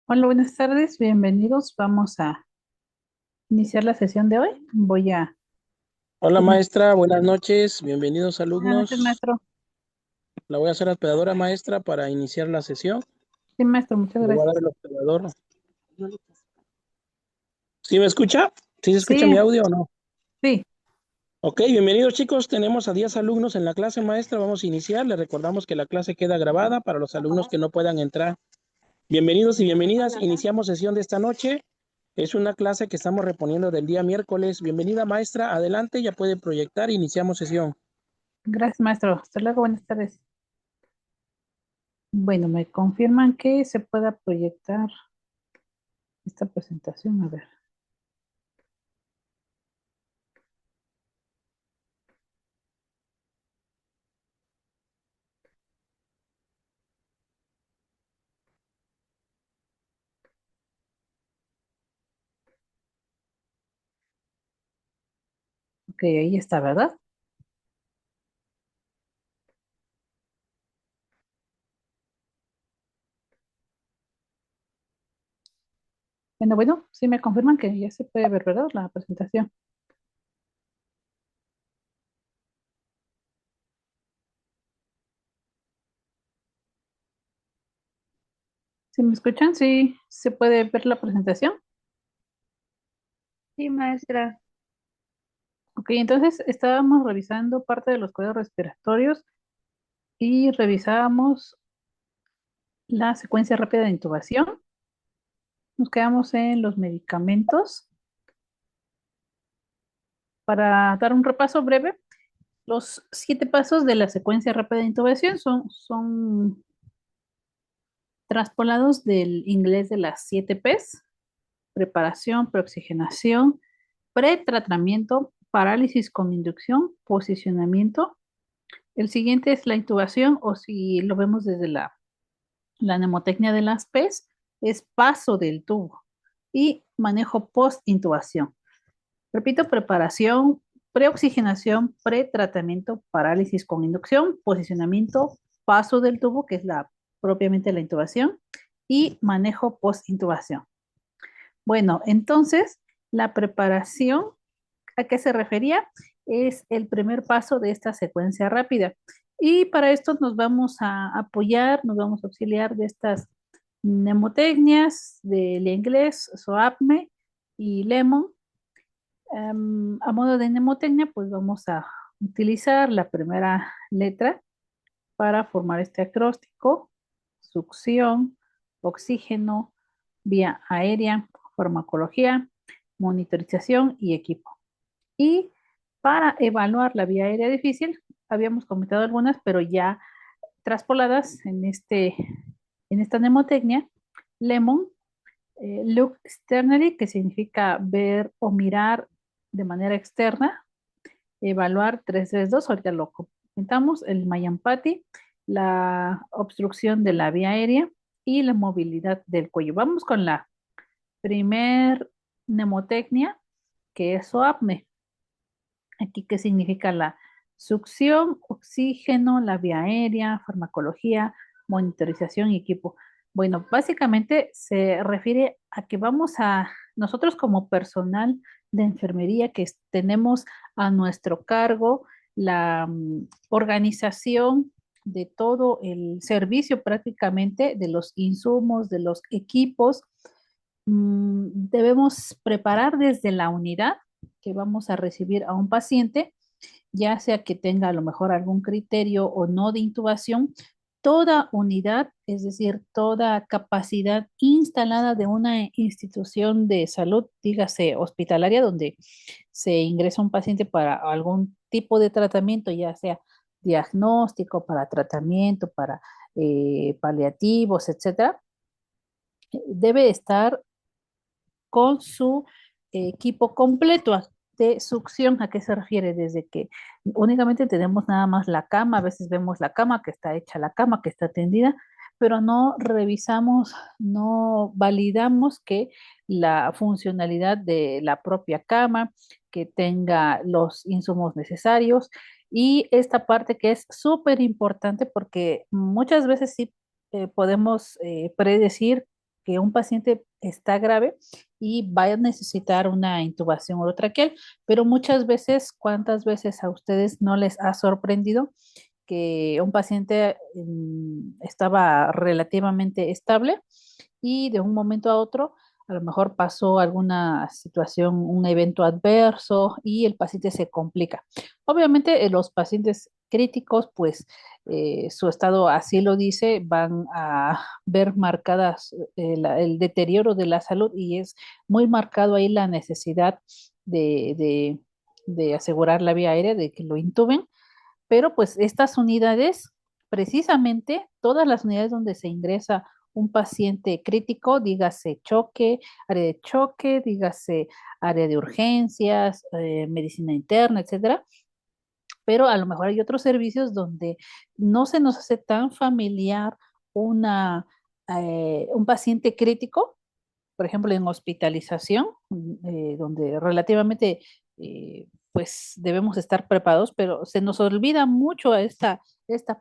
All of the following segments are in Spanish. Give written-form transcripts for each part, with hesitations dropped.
Hola, buenas tardes, bienvenidos. Vamos a iniciar la sesión de hoy. Voy a Hola iniciar. maestra, buenas noches, bienvenidos Buenas noches, alumnos. maestro. La voy a hacer hospedadora maestra para iniciar la sesión. Sí, maestro, muchas Le voy a gracias. dar el hospedador. ¿Sí me escucha? ¿Sí se escucha Sí, mi audio o no? sí. Ok, bienvenidos chicos, tenemos a 10 alumnos en la clase maestra, vamos a iniciar. Les recordamos que la clase queda grabada para los alumnos que no puedan entrar. Bienvenidos y bienvenidas, iniciamos sesión de esta noche. Es una clase que estamos reponiendo del día miércoles. Bienvenida maestra, adelante, ya puede proyectar, iniciamos sesión. Gracias, maestro. Hasta luego, buenas tardes. Bueno, me confirman que se pueda proyectar esta presentación. A ver. Ok, ahí está, ¿verdad? Bueno, sí me confirman que ya se puede ver, ¿verdad? La presentación. ¿Sí me escuchan? Sí, se puede ver la presentación. Sí, maestra. Ok, entonces estábamos revisando parte de los cuidados respiratorios y revisábamos la secuencia rápida de intubación. Nos quedamos en los medicamentos. Para dar un repaso breve, los 7 pasos de la secuencia rápida de intubación son traspolados del inglés de las 7 Ps: preparación, preoxigenación, pretratamiento, parálisis con inducción, posicionamiento. El siguiente es la intubación, o si lo vemos desde la mnemotecnia de las Ps, es paso del tubo y manejo post-intubación. Repito: preparación, preoxigenación, pretratamiento, parálisis con inducción, posicionamiento, paso del tubo, que es propiamente la intubación, y manejo post-intubación. Bueno, entonces, la preparación, ¿a qué se refería? Es el primer paso de esta secuencia rápida. Y para esto nos vamos a apoyar, nos vamos a auxiliar de estas mnemotecnias del inglés, SOAPME y Lemon. A modo de mnemotecnia, pues vamos a utilizar la primera letra para formar este acróstico: succión, oxígeno, vía aérea, farmacología, monitorización y equipo. Y para evaluar la vía aérea difícil, habíamos comentado algunas, pero ya traspoladas en esta mnemotecnia: Lemon, look externally, que significa ver o mirar de manera externa; evaluar 332, ahorita lo comentamos; el Mayampati, la obstrucción de la vía aérea; y la movilidad del cuello. Vamos con la primer mnemotecnia, que es SOAPME. Aquí, ¿qué significa la succión? Oxígeno, la vía aérea, farmacología, monitorización y equipo. Bueno, básicamente se refiere a que nosotros como personal de enfermería que tenemos a nuestro cargo la organización de todo el servicio, prácticamente de los insumos, de los equipos. Debemos preparar desde la unidad que vamos a recibir a un paciente, ya sea que tenga a lo mejor algún criterio o no de intubación. Toda unidad, es decir, toda capacidad instalada de una institución de salud, dígase hospitalaria, donde se ingresa un paciente para algún tipo de tratamiento, ya sea diagnóstico, para tratamiento, para paliativos, etcétera, debe estar con su equipo completo de succión. ¿A qué se refiere? Desde que únicamente tenemos nada más la cama, a veces vemos la cama que está hecha, la cama que está tendida, pero no revisamos, no validamos que la funcionalidad de la propia cama, que tenga los insumos necesarios. Y esta parte que es súper importante, porque muchas veces sí podemos predecir que un paciente está grave y va a necesitar una intubación orotraqueal, pero muchas veces, ¿cuántas veces a ustedes no les ha sorprendido que un paciente estaba relativamente estable y de un momento a otro a lo mejor pasó alguna situación, un evento adverso y el paciente se complica? Obviamente los pacientes críticos, pues su estado así lo dice, van a ver marcadas el deterioro de la salud y es muy marcado ahí la necesidad de asegurar la vía aérea, de que lo intuben, pero pues estas unidades, precisamente todas las unidades donde se ingresa un paciente crítico, dígase choque, área de choque, dígase área de urgencias, medicina interna, etcétera, pero a lo mejor hay otros servicios donde no se nos hace tan familiar un paciente crítico, por ejemplo, en hospitalización, donde relativamente pues debemos estar preparados, pero se nos olvida mucho esta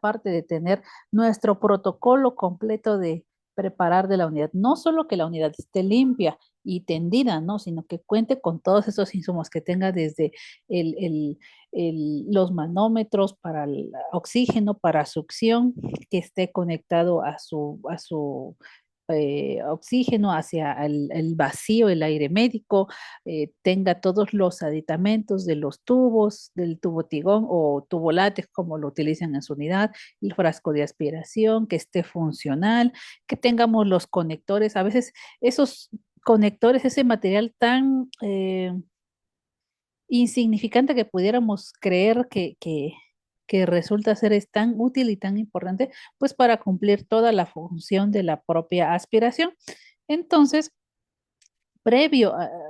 parte de tener nuestro protocolo completo de preparar de la unidad. No solo que la unidad esté limpia y tendida, ¿no? Sino que cuente con todos esos insumos que tenga desde el, el, los manómetros para el oxígeno, para succión, que esté conectado a su oxígeno hacia el vacío, el aire médico, tenga todos los aditamentos de los tubos, del tubo tigón o tubo látex, como lo utilizan en su unidad, el frasco de aspiración, que esté funcional, que tengamos los conectores. A veces esos conectores, ese material tan insignificante que pudiéramos creer que resulta ser es tan útil y tan importante, pues para cumplir toda la función de la propia aspiración. Entonces,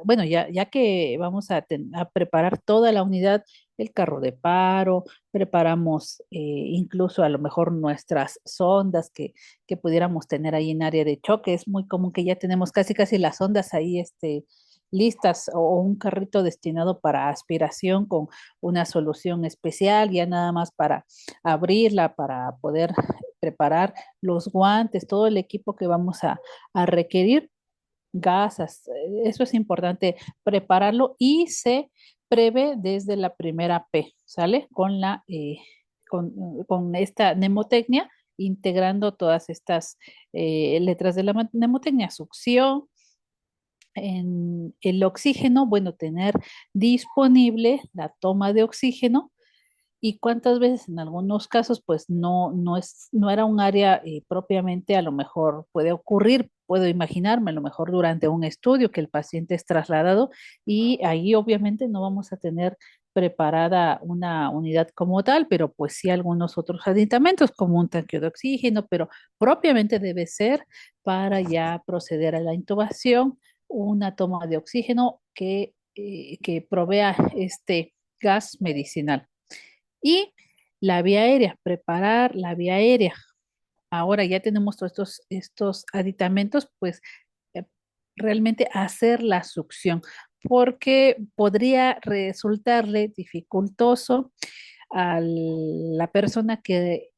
bueno, ya que vamos a preparar toda la unidad, el carro de paro, preparamos incluso a lo mejor nuestras sondas que pudiéramos tener ahí en área de choque. Es muy común que ya tenemos casi las sondas ahí listas o un carrito destinado para aspiración con una solución especial, ya nada más para abrirla, para poder preparar los guantes, todo el equipo que vamos a requerir, gasas. Eso es importante prepararlo y se prevé desde la primera P, ¿sale? Con esta mnemotecnia, integrando todas estas letras de la mnemotecnia: succión, en el oxígeno, bueno, tener disponible la toma de oxígeno. Y cuántas veces en algunos casos, pues no era un área propiamente, a lo mejor puede ocurrir, puedo imaginarme, a lo mejor durante un estudio que el paciente es trasladado y ahí obviamente no vamos a tener preparada una unidad como tal, pero pues sí algunos otros aditamentos como un tanque de oxígeno, pero propiamente debe ser para ya proceder a la intubación, una toma de oxígeno que provea este gas medicinal. Y la vía aérea, preparar la vía aérea. Ahora ya tenemos todos estos aditamentos, pues eh, realmente hacer la succión, porque podría resultarle dificultoso a la persona que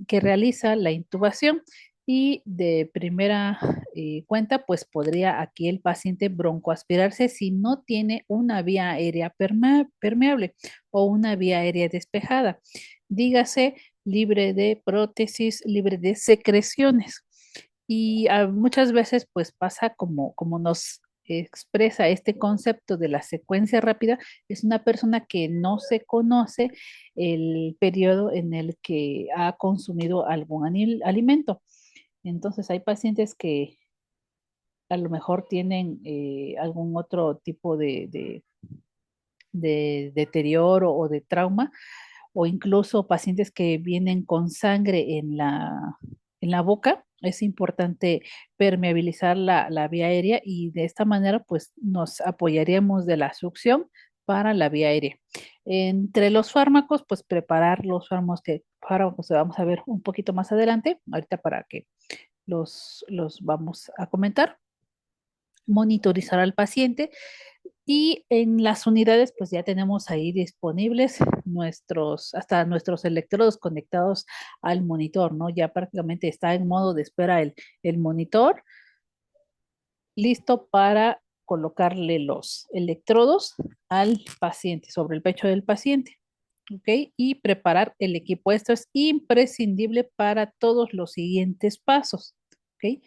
realiza la intubación y de primera cuenta, pues podría aquí el paciente broncoaspirarse si no tiene una vía aérea permeable o una vía aérea despejada. Dígase libre de prótesis, libre de secreciones. Y muchas veces pues pasa como nos expresa este concepto de la secuencia rápida, es una persona que no se conoce el periodo en el que ha consumido algún alimento. Entonces hay pacientes que a lo mejor tienen algún otro tipo de deterioro o de trauma, o incluso pacientes que vienen con sangre en la boca. Es importante permeabilizar la vía aérea y de esta manera pues nos apoyaríamos de la succión para la vía aérea. Entre los fármacos, pues preparar los fármacos que vamos a ver un poquito más adelante, ahorita para que los vamos a comentar. Monitorizar al paciente y en las unidades, pues ya tenemos ahí disponibles hasta nuestros electrodos conectados al monitor, ¿no? Ya prácticamente está en modo de espera el monitor. listo para colocarle los electrodos al paciente, sobre el pecho del paciente. ¿Ok? Y preparar el equipo. Esto es imprescindible para todos los siguientes pasos. ¿Ok?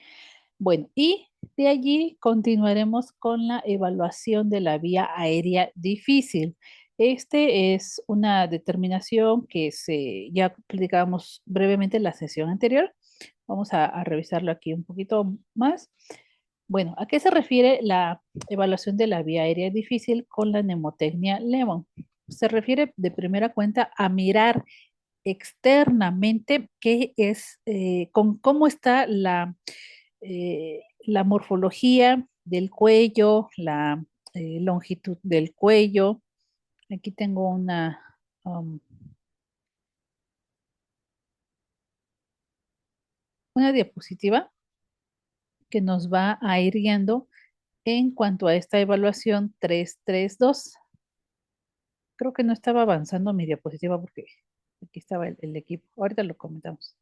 Bueno, y de allí continuaremos con la evaluación de la vía aérea difícil. Este es una determinación que ya explicamos brevemente en la sesión anterior. Vamos a revisarlo aquí un poquito más. Bueno, ¿a qué se refiere la evaluación de la vía aérea difícil con la mnemotecnia Lemon? Se refiere de primera cuenta a mirar externamente qué es, con cómo está la morfología del cuello, la longitud del cuello. Aquí tengo um, una diapositiva que nos va a ir guiando en cuanto a esta evaluación 332. Creo que no estaba avanzando mi diapositiva porque aquí estaba el equipo. Ahorita lo comentamos.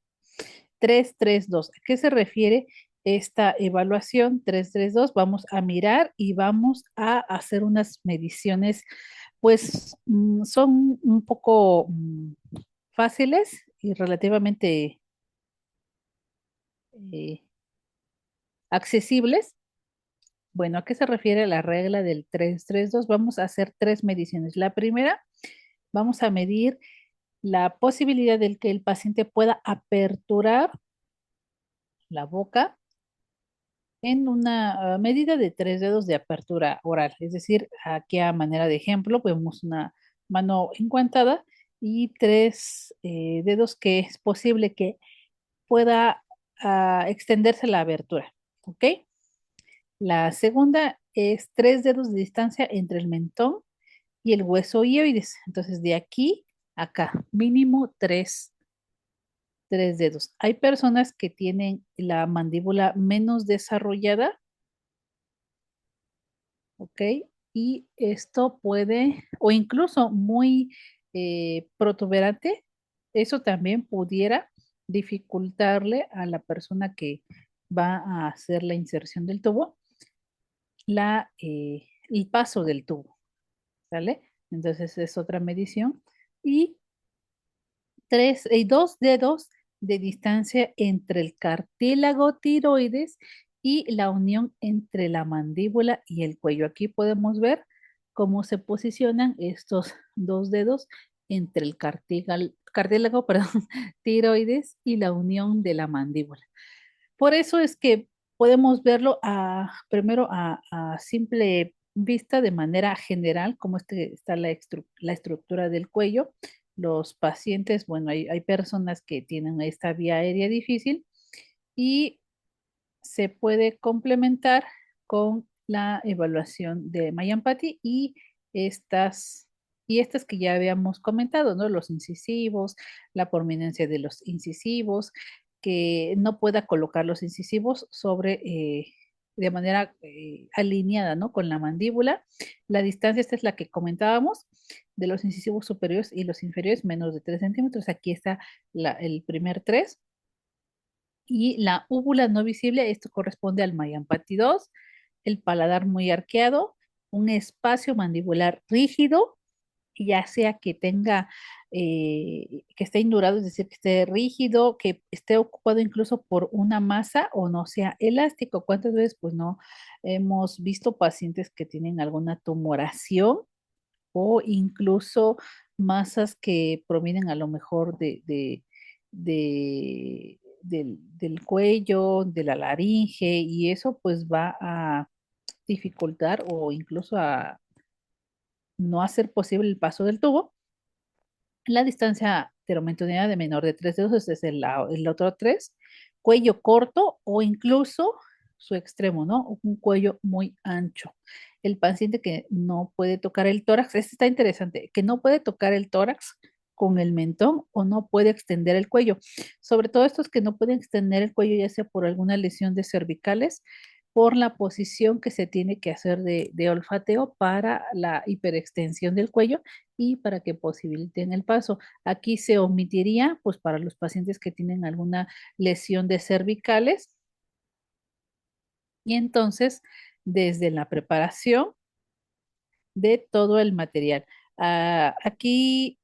332. ¿A qué se refiere esta evaluación 332? Vamos a mirar y vamos a hacer unas mediciones, pues son un poco fáciles y relativamente eh, accesibles. Bueno, ¿a qué se refiere la regla del 332? Vamos a hacer tres mediciones. La primera, vamos a medir la posibilidad de que el paciente pueda aperturar la boca en una medida de 3 dedos de apertura oral. Es decir, aquí a manera de ejemplo, vemos una mano enguantada y tres dedos que es posible que pueda extenderse la abertura. ¿Ok? La segunda es 3 dedos de distancia entre el mentón y el hueso hioides. Entonces, de aquí a acá, mínimo 3 dedos. Hay personas que tienen la mandíbula menos desarrollada, ¿ok? Y esto puede, o incluso muy protuberante, eso también pudiera dificultarle a la persona que va a hacer la inserción del tubo, el paso del tubo, ¿sale? Entonces es otra medición. Y 2 dedos de distancia entre el cartílago tiroides y la unión entre la mandíbula y el cuello. Aquí podemos ver cómo se posicionan estos 2 dedos entre el cartílago, perdón, tiroides y la unión de la mandíbula. Por eso es que podemos verlo primero a simple vista de manera general, cómo está la estructura del cuello. Los pacientes, bueno, hay personas que tienen esta vía aérea difícil y se puede complementar con la evaluación de Mayampati y estas que ya habíamos comentado, ¿no? Los incisivos, la prominencia de los incisivos, que no pueda colocar los incisivos de manera alineada, ¿no? Con la mandíbula. La distancia, esta es la que comentábamos, de los incisivos superiores y los inferiores, menos de 3 centímetros. Aquí está el primer 3. Y la úvula no visible, esto corresponde al Mayampati 2, el paladar muy arqueado, un espacio mandibular rígido, ya sea que esté indurado, es decir, que esté rígido, que esté ocupado incluso por una masa o no sea elástico. ¿Cuántas veces pues no hemos visto pacientes que tienen alguna tumoración o incluso masas que provienen a lo mejor del cuello, de la laringe, y eso pues va a dificultar o incluso a no hacer posible el paso del tubo? La distancia pteromentoidea de menor de 3 dedos, ese es el otro 3. Cuello corto o incluso su extremo, ¿no? Un cuello muy ancho. El paciente que no puede tocar el tórax, este está interesante, que no puede tocar el tórax con el mentón o no puede extender el cuello. Sobre todo estos que no pueden extender el cuello, ya sea por alguna lesión de cervicales, por la posición que se tiene que hacer de olfateo para la hiperextensión del cuello y para que posibiliten el paso. Aquí se omitiría, pues para los pacientes que tienen alguna lesión de cervicales, Y entonces, desde la preparación de todo el material. Aquí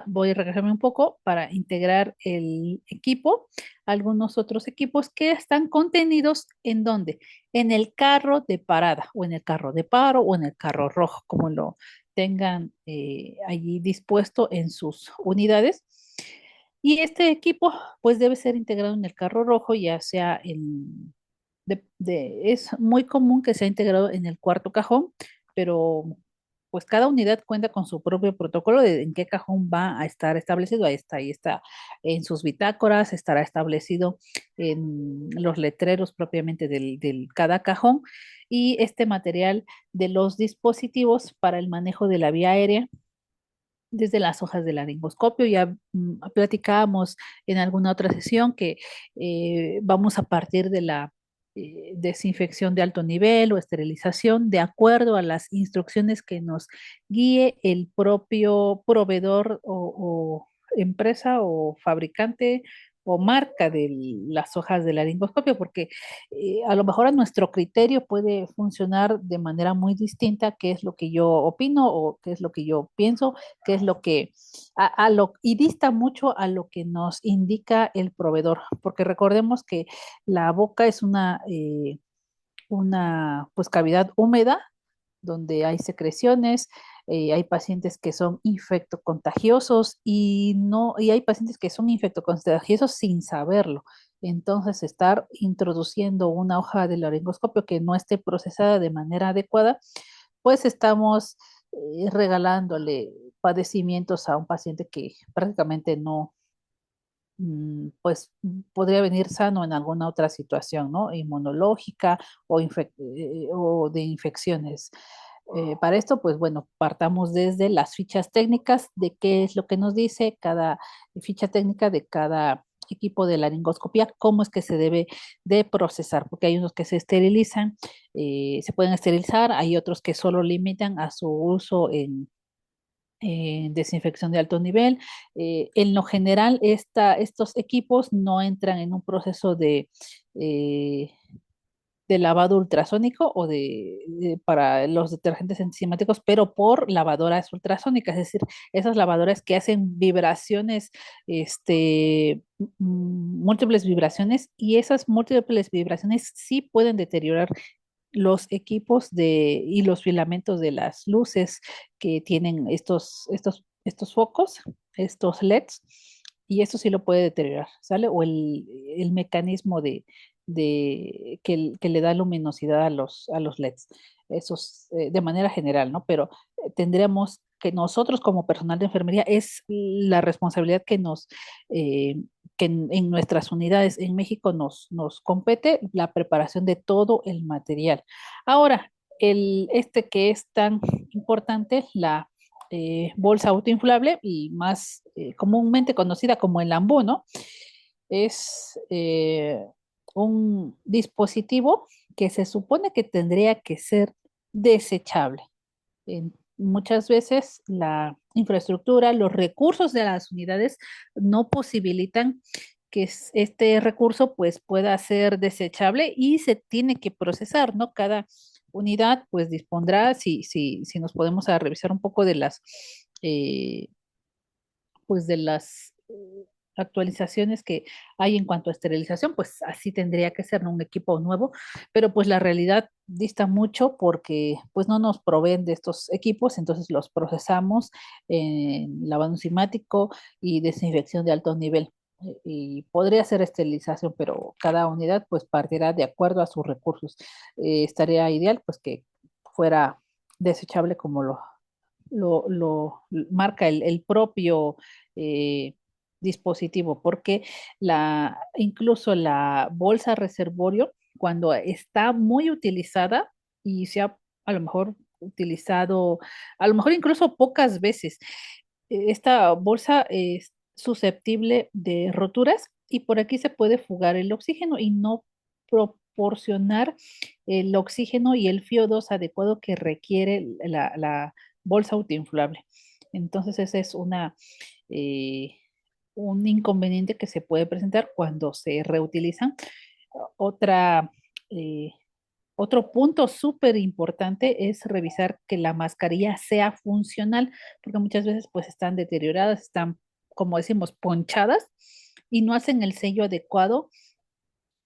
voy a regresarme un poco para integrar el equipo, algunos otros equipos que están contenidos en dónde, en el carro de parada o en el carro de paro o en el carro rojo, como lo tengan allí dispuesto en sus unidades. Y este equipo pues debe ser integrado en el carro rojo, ya sea es muy común que sea integrado en el cuarto cajón, pero pues cada unidad cuenta con su propio protocolo de en qué cajón va a estar establecido. Ahí está en sus bitácoras, estará establecido en los letreros propiamente del cada cajón y este material de los dispositivos para el manejo de la vía aérea desde las hojas del laringoscopio. Ya platicábamos en alguna otra sesión que vamos a partir de la desinfección de alto nivel o esterilización de acuerdo a las instrucciones que nos guíe el propio proveedor o empresa o fabricante o marca de las hojas del laringoscopio, porque a lo mejor a nuestro criterio puede funcionar de manera muy distinta qué es lo que yo opino o qué es lo que yo pienso, qué es lo que, y dista mucho a lo que nos indica el proveedor, porque recordemos que la boca es una pues cavidad húmeda donde hay secreciones, hay pacientes que son infectocontagiosos y no, y hay pacientes que son infectocontagiosos sin saberlo. Entonces, estar introduciendo una hoja de laringoscopio que no esté procesada de manera adecuada, pues estamos regalándole padecimientos a un paciente que prácticamente no, pues podría venir sano en alguna otra situación, ¿no? Inmunológica o de infecciones. Para esto, pues bueno, partamos desde las fichas técnicas de qué es lo que nos dice cada ficha técnica de cada equipo de laringoscopía, cómo es que se debe de procesar, porque hay unos que se esterilizan, se pueden esterilizar, hay otros que solo limitan a su uso en desinfección de alto nivel. En lo general, estos equipos no entran en un proceso eh, de lavado ultrasónico o para los detergentes enzimáticos, pero por lavadoras ultrasónicas, es decir, esas lavadoras que hacen vibraciones, múltiples vibraciones, y esas múltiples vibraciones sí pueden deteriorar los equipos y los filamentos de las luces que tienen estos focos, estos LEDs, y eso sí lo puede deteriorar, ¿sale? O el mecanismo que le da luminosidad a los LEDs. Eso es de manera general, ¿no? Pero tendríamos que nosotros como personal de enfermería es la responsabilidad eh, que en nuestras unidades en México nos compete la preparación de todo el material. Ahora, este que es tan importante, la bolsa autoinflable y más comúnmente conocida como el ambú, ¿no? Es un dispositivo que se supone que tendría que ser desechable. Muchas veces la infraestructura, los recursos de las unidades no posibilitan que este recurso pues pueda ser desechable y se tiene que procesar, ¿no? Cada unidad pues dispondrá, si nos podemos a revisar un poco eh, de las actualizaciones que hay en cuanto a esterilización, pues así tendría que ser, ¿no? Un equipo nuevo, pero pues la realidad dista mucho porque pues no nos proveen de estos equipos, entonces los procesamos en lavado enzimático y desinfección de alto nivel. Y podría ser esterilización, pero cada unidad pues partirá de acuerdo a sus recursos. Estaría ideal pues que fuera desechable como lo marca el propio eh, dispositivo, porque incluso la bolsa reservorio, cuando está muy utilizada y se ha a lo mejor utilizado, a lo mejor incluso pocas veces, esta bolsa es susceptible de roturas y por aquí se puede fugar el oxígeno y no proporcionar el oxígeno y el FiO2 adecuado que requiere la bolsa autoinflable. Entonces, ese es eh, un inconveniente que se puede presentar cuando se reutilizan. Otra eh, otro punto súper importante es revisar que la mascarilla sea funcional, porque muchas veces pues están deterioradas, están, como decimos, ponchadas y no hacen el sello adecuado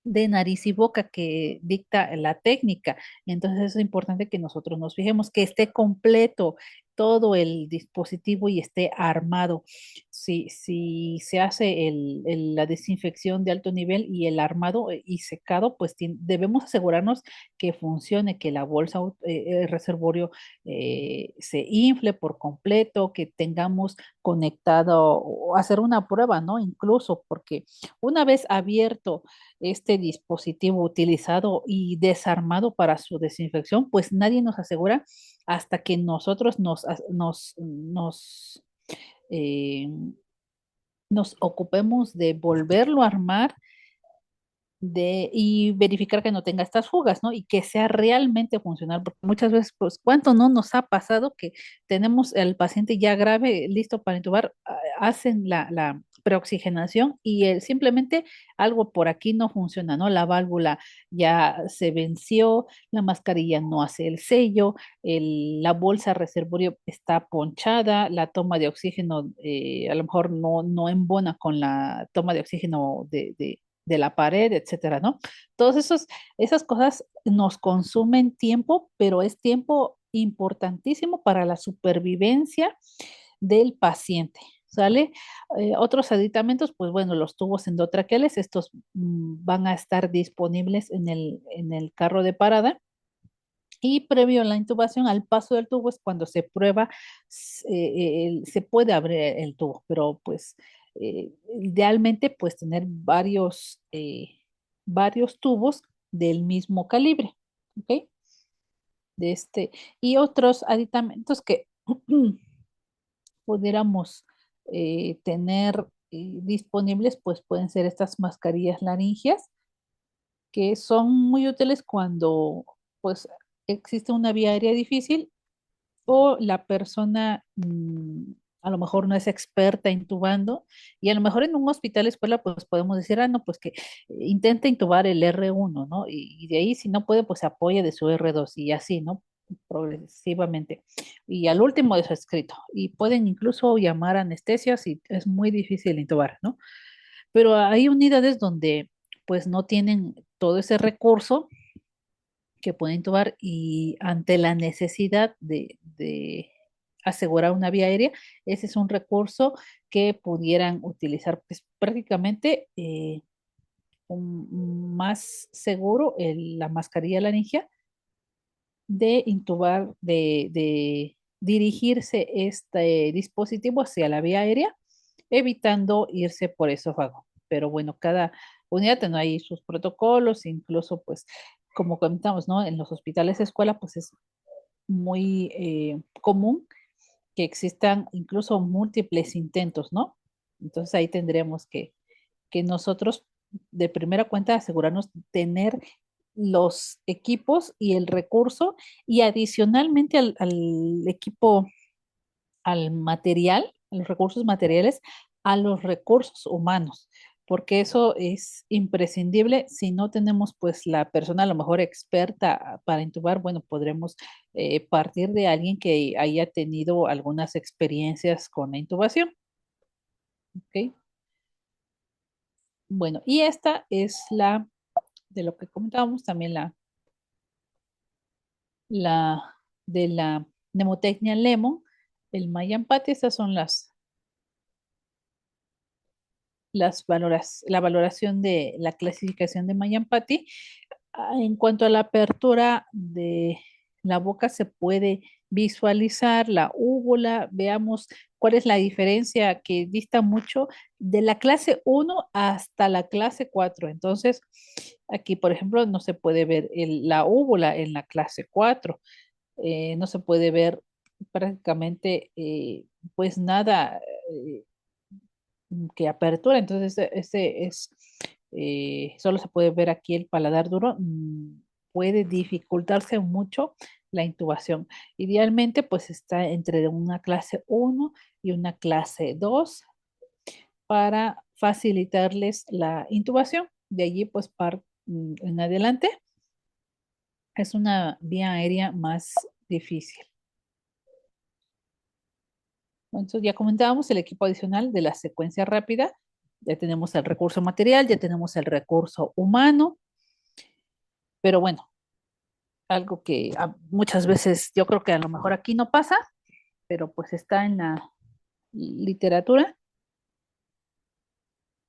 de nariz y boca que dicta la técnica. Entonces es importante que nosotros nos fijemos que esté completo todo el dispositivo y esté armado. Si se hace la desinfección de alto nivel y el armado y secado, pues debemos asegurarnos que funcione, que la bolsa, el reservorio se infle por completo, que tengamos conectado o hacer una prueba, ¿no? Incluso porque una vez abierto este dispositivo utilizado y desarmado para su desinfección, pues nadie nos asegura hasta que nosotros eh, nos ocupemos de volverlo a armar y verificar que no tenga estas fugas, ¿no? Y que sea realmente funcional, porque muchas veces, pues, ¿cuánto no nos ha pasado que tenemos al paciente ya grave, listo para intubar, hacen la preoxigenación y simplemente algo por aquí no funciona, ¿no? La válvula ya se venció, la mascarilla no hace el sello, la bolsa reservorio está ponchada, la toma de oxígeno a lo mejor no embona con la toma de oxígeno de la pared, etcétera, ¿no? Todas esas cosas nos consumen tiempo, pero es tiempo importantísimo para la supervivencia del paciente. ¿Sale? Otros aditamentos, pues bueno, los tubos endotraqueales, estos van a estar disponibles en el carro de parada. Y previo a la intubación, al paso del tubo es cuando se prueba, se puede abrir el tubo, pero pues idealmente pues tener varios tubos del mismo calibre, ¿ok? De este, y otros aditamentos que pudiéramos tener disponibles, pues pueden ser estas mascarillas laringeas, que son muy útiles cuando pues existe una vía aérea difícil o la persona a lo mejor no es experta intubando y a lo mejor en un hospital escuela pues podemos decir, no, pues que intenta intubar el R1, ¿no? Y de ahí si no puede pues se apoya de su R2 y así, ¿no? Progresivamente. Y al último de su escrito. Y pueden incluso llamar anestesia si es muy difícil intubar, ¿no? Pero hay unidades donde pues no tienen todo ese recurso que pueden intubar y ante la necesidad de asegurar una vía aérea, ese es un recurso que pudieran utilizar pues, prácticamente más seguro la mascarilla laringia de intubar, de dirigirse este dispositivo hacia la vía aérea, evitando irse por esófago. Pero bueno, cada unidad tiene ahí sus protocolos, incluso pues como comentamos, ¿no? En los hospitales escuela pues es muy común que existan incluso múltiples intentos, ¿no? Entonces ahí tendremos que nosotros de primera cuenta asegurarnos de tener los equipos y el recurso y adicionalmente al equipo, al material, a los recursos materiales, a los recursos humanos, porque eso es imprescindible. Si no tenemos pues la persona a lo mejor experta para intubar, bueno, podremos partir de alguien que haya tenido algunas experiencias con la intubación. ¿Ok? Bueno, y esta es de lo que comentábamos, también la de la mnemotecnia Lemon, el Mayampati, estas son la valoración de la clasificación de Mayampati. En cuanto a la apertura de la boca, se puede visualizar la úvula, veamos cuál es la diferencia que dista mucho de la clase 1 hasta la clase 4. Entonces, aquí, por ejemplo, no se puede ver la úvula en la clase 4, no se puede ver prácticamente pues nada que apertura, entonces ese es, solo se puede ver aquí el paladar duro, puede dificultarse mucho la intubación. Idealmente, pues está entre una clase 1 y una clase 2 para facilitarles la intubación. De allí, pues, en adelante, es una vía aérea más difícil. Entonces ya comentábamos el equipo adicional de la secuencia rápida. Ya tenemos el recurso material, ya tenemos el recurso humano, pero bueno, algo que muchas veces yo creo que a lo mejor aquí no pasa, pero pues está en la literatura,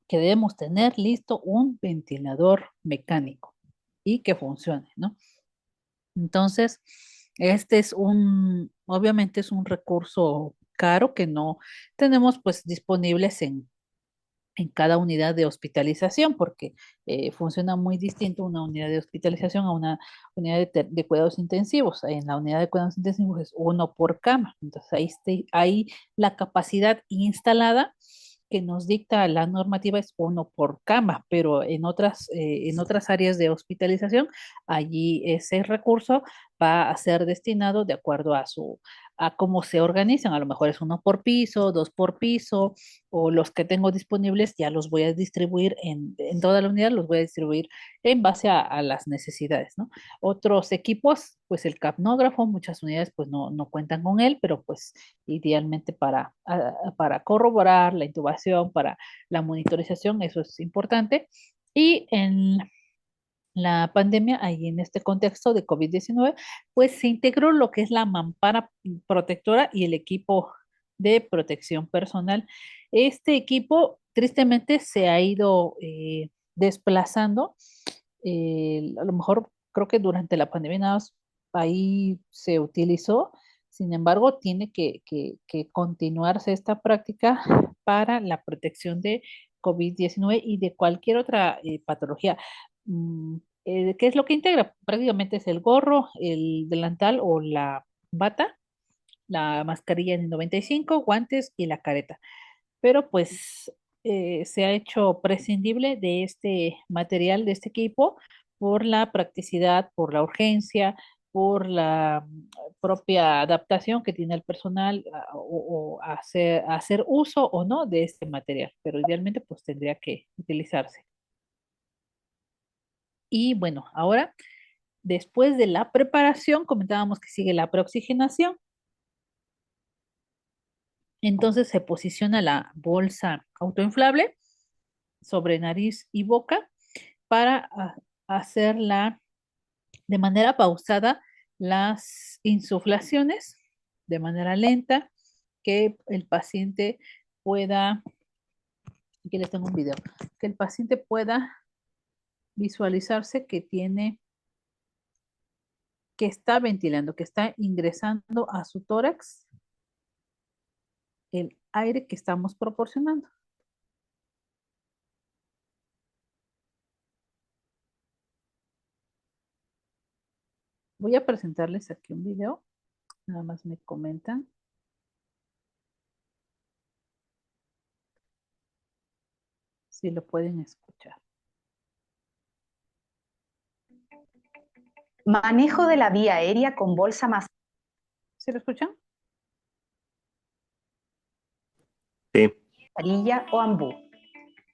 que debemos tener listo un ventilador mecánico y que funcione, ¿no? Entonces, este es obviamente es un recurso caro que no tenemos pues disponibles en cada unidad de hospitalización, porque funciona muy distinto una unidad de hospitalización a una unidad de cuidados intensivos. En la unidad de cuidados intensivos es uno por cama, entonces ahí la capacidad instalada que nos dicta la normativa es uno por cama, pero en otras áreas de hospitalización, allí ese recurso va a ser destinado de acuerdo a cómo se organizan. A lo mejor es uno por piso, dos por piso, o los que tengo disponibles ya los voy a distribuir en toda la unidad, los voy a distribuir en base a las necesidades, ¿no? Otros equipos, pues el capnógrafo, muchas unidades pues no cuentan con él, pero pues idealmente para corroborar la intubación, para la monitorización, eso es importante. Y en la pandemia, ahí en este contexto de COVID-19, pues se integró lo que es la mampara protectora y el equipo de protección personal. Este equipo tristemente se ha ido desplazando. A lo mejor creo que durante la pandemia nada más ahí se utilizó. Sin embargo, tiene que continuarse esta práctica para la protección de COVID-19 y de cualquier otra patología. Mm, ¿Qué es lo que integra? Prácticamente es el gorro, el delantal o la bata, la mascarilla N95, guantes y la careta. Pero pues se ha hecho prescindible de este material, de este equipo, por la practicidad, por la urgencia, por la propia adaptación que tiene el personal o a hacer uso o no de este material. Pero idealmente pues tendría que utilizarse. Y bueno, ahora, después de la preparación, comentábamos que sigue la preoxigenación. Entonces se posiciona la bolsa autoinflable sobre nariz y boca para hacerla de manera pausada las insuflaciones de manera lenta, que el paciente pueda, aquí les tengo un video, que el paciente pueda visualizarse que está ventilando, que está ingresando a su tórax el aire que estamos proporcionando. Voy a presentarles aquí un video, nada más me comentan si lo pueden escuchar. Manejo de la vía aérea con bolsa ¿Sí lo escuchan? Sí. mascarilla o ambú.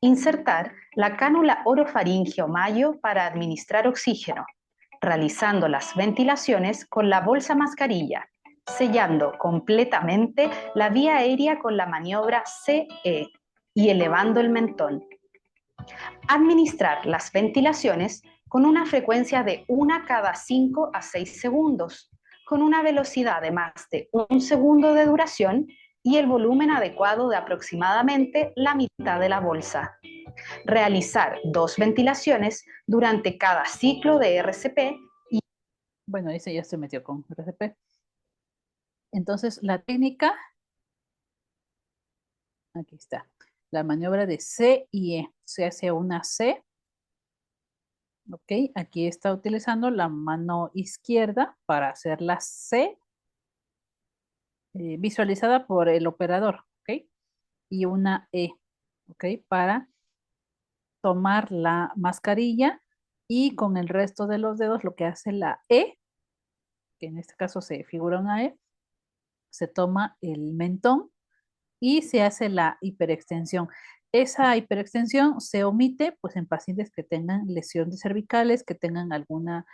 Insertar la cánula orofaringeo mayo para administrar oxígeno, realizando las ventilaciones con la bolsa mascarilla, sellando completamente la vía aérea con la maniobra CE y elevando el mentón. Administrar las ventilaciones con una frecuencia de 1 cada 5 a 6 segundos, con una velocidad de más de 1 segundo de duración y el volumen adecuado de aproximadamente la mitad de la bolsa. Realizar 2 ventilaciones durante cada ciclo de RCP. Bueno, ese ya se metió con RCP. Entonces, la técnica, aquí está, la maniobra de C y E. Se hace una C, ok, aquí está utilizando la mano izquierda para hacer la C visualizada por el operador, ok, y una E, ok, para tomar la mascarilla y con el resto de los dedos lo que hace la E, que en este caso se figura una E, se toma el mentón y se hace la hiperextensión. Esa hiperextensión se omite pues en pacientes que tengan lesiones cervicales, que tengan alguna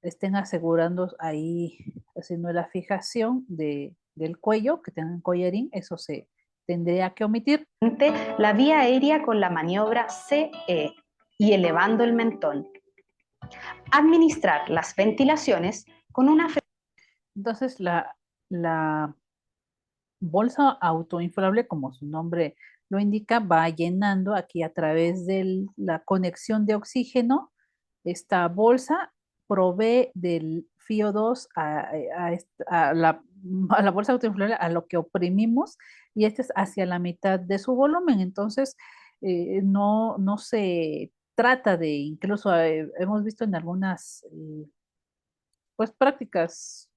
estén asegurando ahí, haciendo la fijación del cuello, que tengan collarín, eso se tendría que omitir. La vía aérea con la maniobra CE y elevando el mentón. Administrar las ventilaciones con una... Entonces, la bolsa autoinflable, como su nombre lo indica, va llenando aquí a través de la conexión de oxígeno. Esta bolsa provee del FiO2 a la bolsa autoinflable, a lo que oprimimos, y este es hacia la mitad de su volumen. Entonces, no se trata de, incluso hemos visto en algunas pues prácticas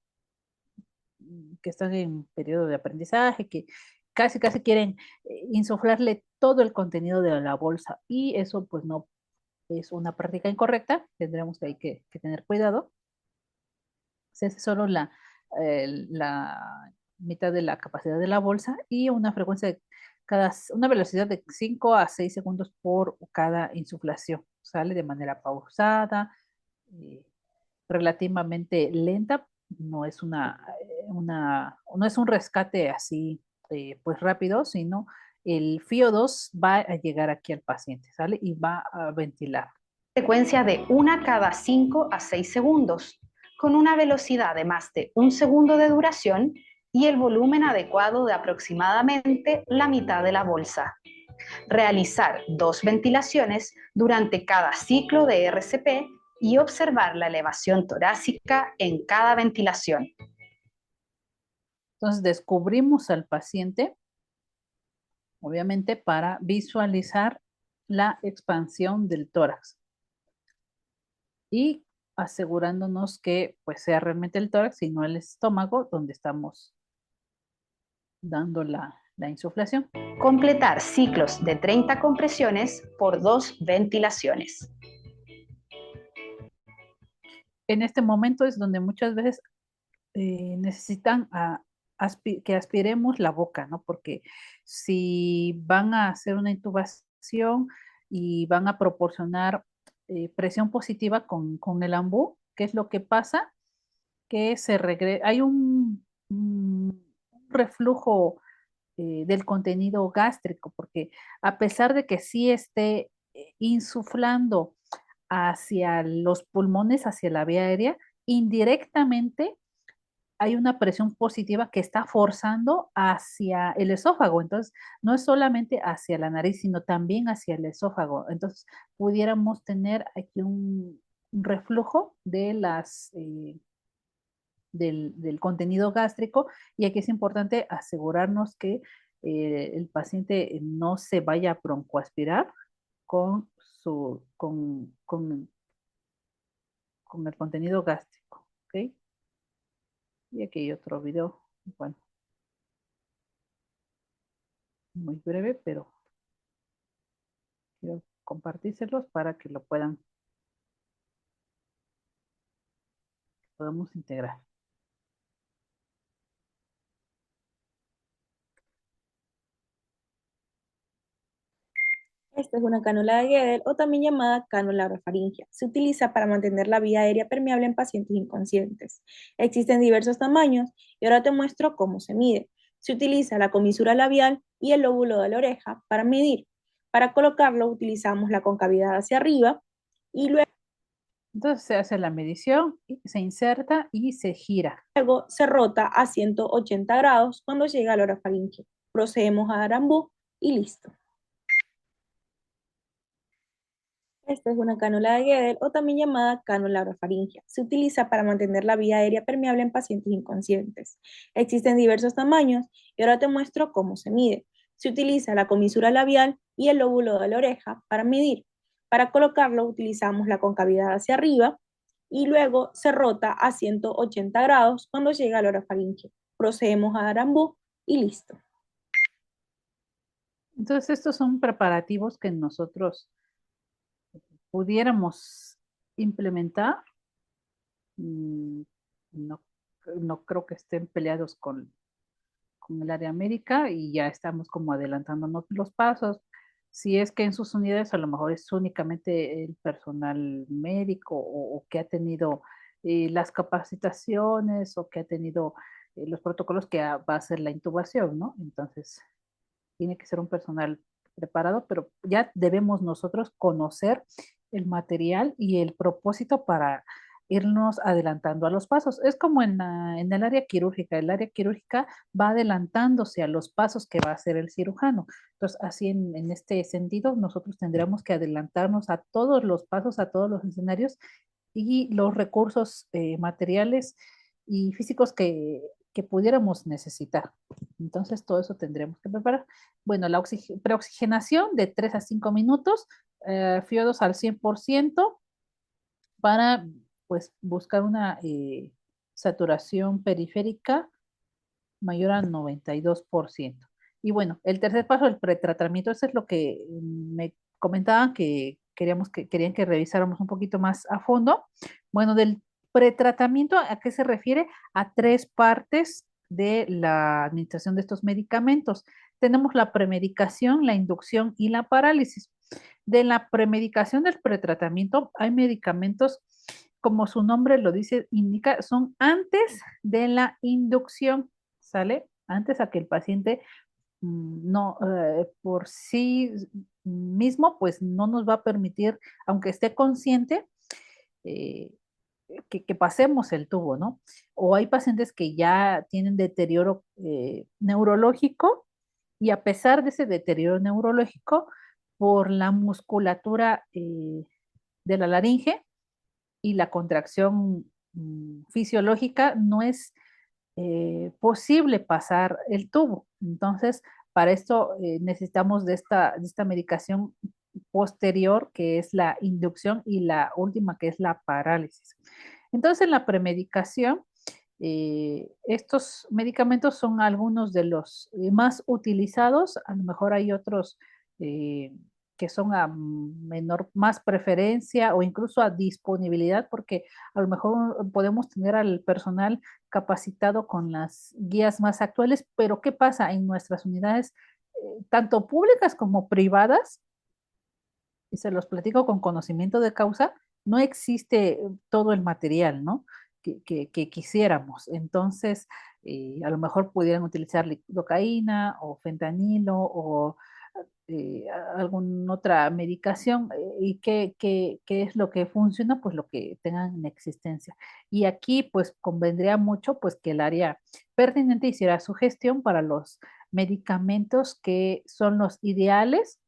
que están en periodo de aprendizaje, que casi quieren insuflarle todo el contenido de la bolsa, y eso pues no es una práctica incorrecta. Tendremos que, que tener cuidado. Se hace solo la mitad de la capacidad de la bolsa y una frecuencia una velocidad de 5 a 6 segundos por cada insuflación. Sale de manera pausada, eh, relativamente lenta. No es no es un rescate así pues rápido, sino el FiO2 va a llegar aquí al paciente, ¿sale? Y va a ventilar. Frecuencia de 1 cada 5 a 6 segundos, con una velocidad de más de 1 segundo de duración y el volumen adecuado de aproximadamente la mitad de la bolsa. Realizar 2 ventilaciones durante cada ciclo de RCP y observar la elevación torácica en cada ventilación. Entonces descubrimos al paciente, obviamente, para visualizar la expansión del tórax y asegurándonos que pues sea realmente el tórax y no el estómago donde estamos dando la insuflación. Completar ciclos de 30 compresiones por 2 ventilaciones. En este momento es donde muchas veces necesitan que aspiremos la boca, ¿no? Porque si van a hacer una intubación y van a proporcionar presión positiva con el ambú, ¿qué es lo que pasa? Que hay un reflujo del contenido gástrico, porque a pesar de que sí esté insuflando hacia los pulmones, hacia la vía aérea, indirectamente hay una presión positiva que está forzando hacia el esófago. Entonces, no es solamente hacia la nariz, sino también hacia el esófago. Entonces, pudiéramos tener aquí un reflujo del contenido gástrico, y aquí es importante asegurarnos que el paciente no se vaya a broncoaspirar con, con el contenido gástrico. ¿Ok? Y aquí hay otro video, bueno, muy breve, pero quiero compartírselos para que lo podamos integrar. Esta es una cánula de Guedel o también llamada cánula orofaringea. Se utiliza para mantener la vía aérea permeable en pacientes inconscientes. Existen diversos tamaños y ahora te muestro cómo se mide. Se utiliza la comisura labial y el lóbulo de la oreja para medir. Para colocarlo utilizamos la concavidad hacia arriba y Entonces se hace la medición, se inserta y se gira. luego se rota a 180 grados cuando llega al orofaringeo. Procedemos a dar ambú y listo. Esta es una cánula de Guedel o también llamada cánula orofaringea. Se utiliza para mantener la vía aérea permeable en pacientes inconscientes. Existen diversos tamaños y ahora te muestro cómo se mide. Se utiliza la comisura labial y el lóbulo de la oreja para medir. Para colocarlo utilizamos la concavidad hacia arriba y luego se rota a 180 grados cuando llega al orofaringeo. Procedemos a dar ambú y listo. Entonces estos son preparativos que nosotros pudiéramos implementar. No, no creo que estén peleados con el área médica, y ya estamos como adelantándonos los pasos. Si es que en sus unidades a lo mejor es únicamente el personal médico o que ha tenido las capacitaciones o que ha tenido los protocolos que va a hacer la intubación, ¿no? Entonces, tiene que ser un personal preparado, pero ya debemos nosotros conocer el material y el propósito para irnos adelantando a los pasos. Es como en el área quirúrgica. El área quirúrgica va adelantándose a los pasos que va a hacer el cirujano. Entonces, así en este sentido, nosotros tendríamos que adelantarnos a todos los pasos, a todos los escenarios y los recursos materiales y físicos que pudiéramos necesitar. Entonces, todo eso tendremos que preparar. Bueno, la preoxigenación de 3 a 5 minutos, fiodos al 100% para pues buscar una saturación periférica mayor al 92%. Y bueno, el tercer paso, el pretratamiento, eso es lo que me comentaban que querían que revisáramos un poquito más a fondo. Bueno, del pretratamiento, ¿a qué se refiere? A tres partes de la administración de estos medicamentos. Tenemos la premedicación, la inducción y la parálisis. De la premedicación del pretratamiento hay medicamentos, como su nombre lo dice, indica, son antes de la inducción, ¿sale? Antes a que el paciente no, por sí mismo, pues no nos va a permitir, aunque esté consciente, eh, que pasemos el tubo, ¿no? O hay pacientes que ya tienen deterioro neurológico y a pesar de ese deterioro neurológico, por la musculatura de la laringe y la contracción fisiológica, no es posible pasar el tubo. Entonces, para esto necesitamos de esta medicación posterior, que es la inducción, y la última, que es la parálisis. Entonces, en la premedicación, estos medicamentos son algunos de los más utilizados, a lo mejor hay otros que son a menor, más preferencia o incluso a disponibilidad, porque a lo mejor podemos tener al personal capacitado con las guías más actuales, pero ¿qué pasa en nuestras unidades, tanto públicas como privadas? Y se los platico con conocimiento de causa, no existe todo el material, ¿no? Que quisiéramos. Entonces, a lo mejor pudieran utilizar lidocaína o fentanilo o alguna otra medicación y qué es lo que funciona, pues lo que tengan en existencia. Y aquí pues convendría mucho pues que el área pertinente hiciera su gestión para los medicamentos que son los ideales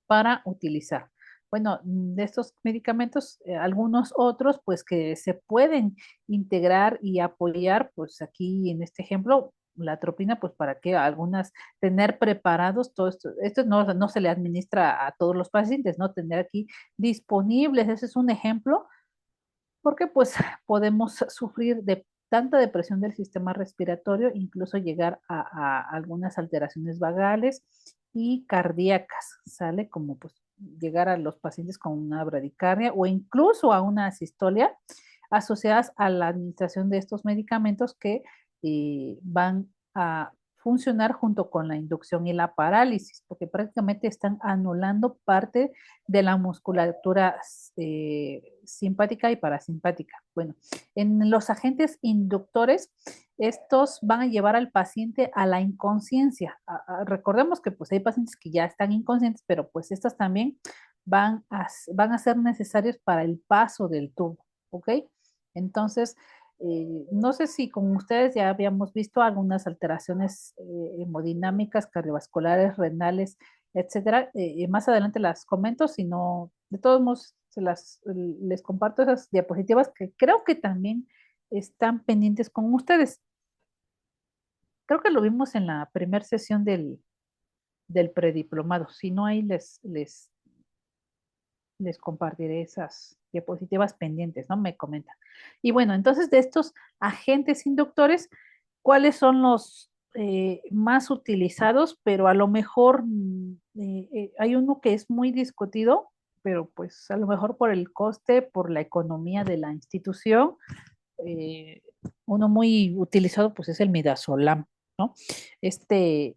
para utilizar. Bueno, de estos medicamentos, algunos otros, pues que se pueden integrar y apoyar, pues aquí en este ejemplo, la atropina, pues para que algunas tener preparados todo esto. Esto no se le administra a todos los pacientes, ¿no? Tener aquí disponibles, ese es un ejemplo, porque pues podemos sufrir de tanta depresión del sistema respiratorio, incluso llegar a algunas alteraciones vagales y cardíacas, ¿sale? Como pues llegar a los pacientes con una bradicardia o incluso a una asistolia asociadas a la administración de estos medicamentos que van a funcionar junto con la inducción y la parálisis, porque prácticamente están anulando parte de la musculatura simpática y parasimpática. Bueno, en los agentes inductores, estos van a llevar al paciente a la inconsciencia. Recordemos que pues hay pacientes que ya están inconscientes, pero pues estas también van a ser necesarios para el paso del tubo, ¿ok? Entonces, no sé si con ustedes ya habíamos visto algunas alteraciones hemodinámicas, cardiovasculares, renales, etcétera. Más adelante las comento, si no, de todos modos, les comparto esas diapositivas que creo que también están pendientes con ustedes. Creo que lo vimos en la primera sesión del prediplomado. Si no, ahí les compartiré esas diapositivas pendientes, ¿no? Me comentan. Y bueno, entonces de estos agentes inductores, ¿cuáles son los más utilizados? Pero a lo mejor hay uno que es muy discutido, pero pues a lo mejor por el coste, por la economía de la institución, uno muy utilizado pues es el midazolam. ¿no? Este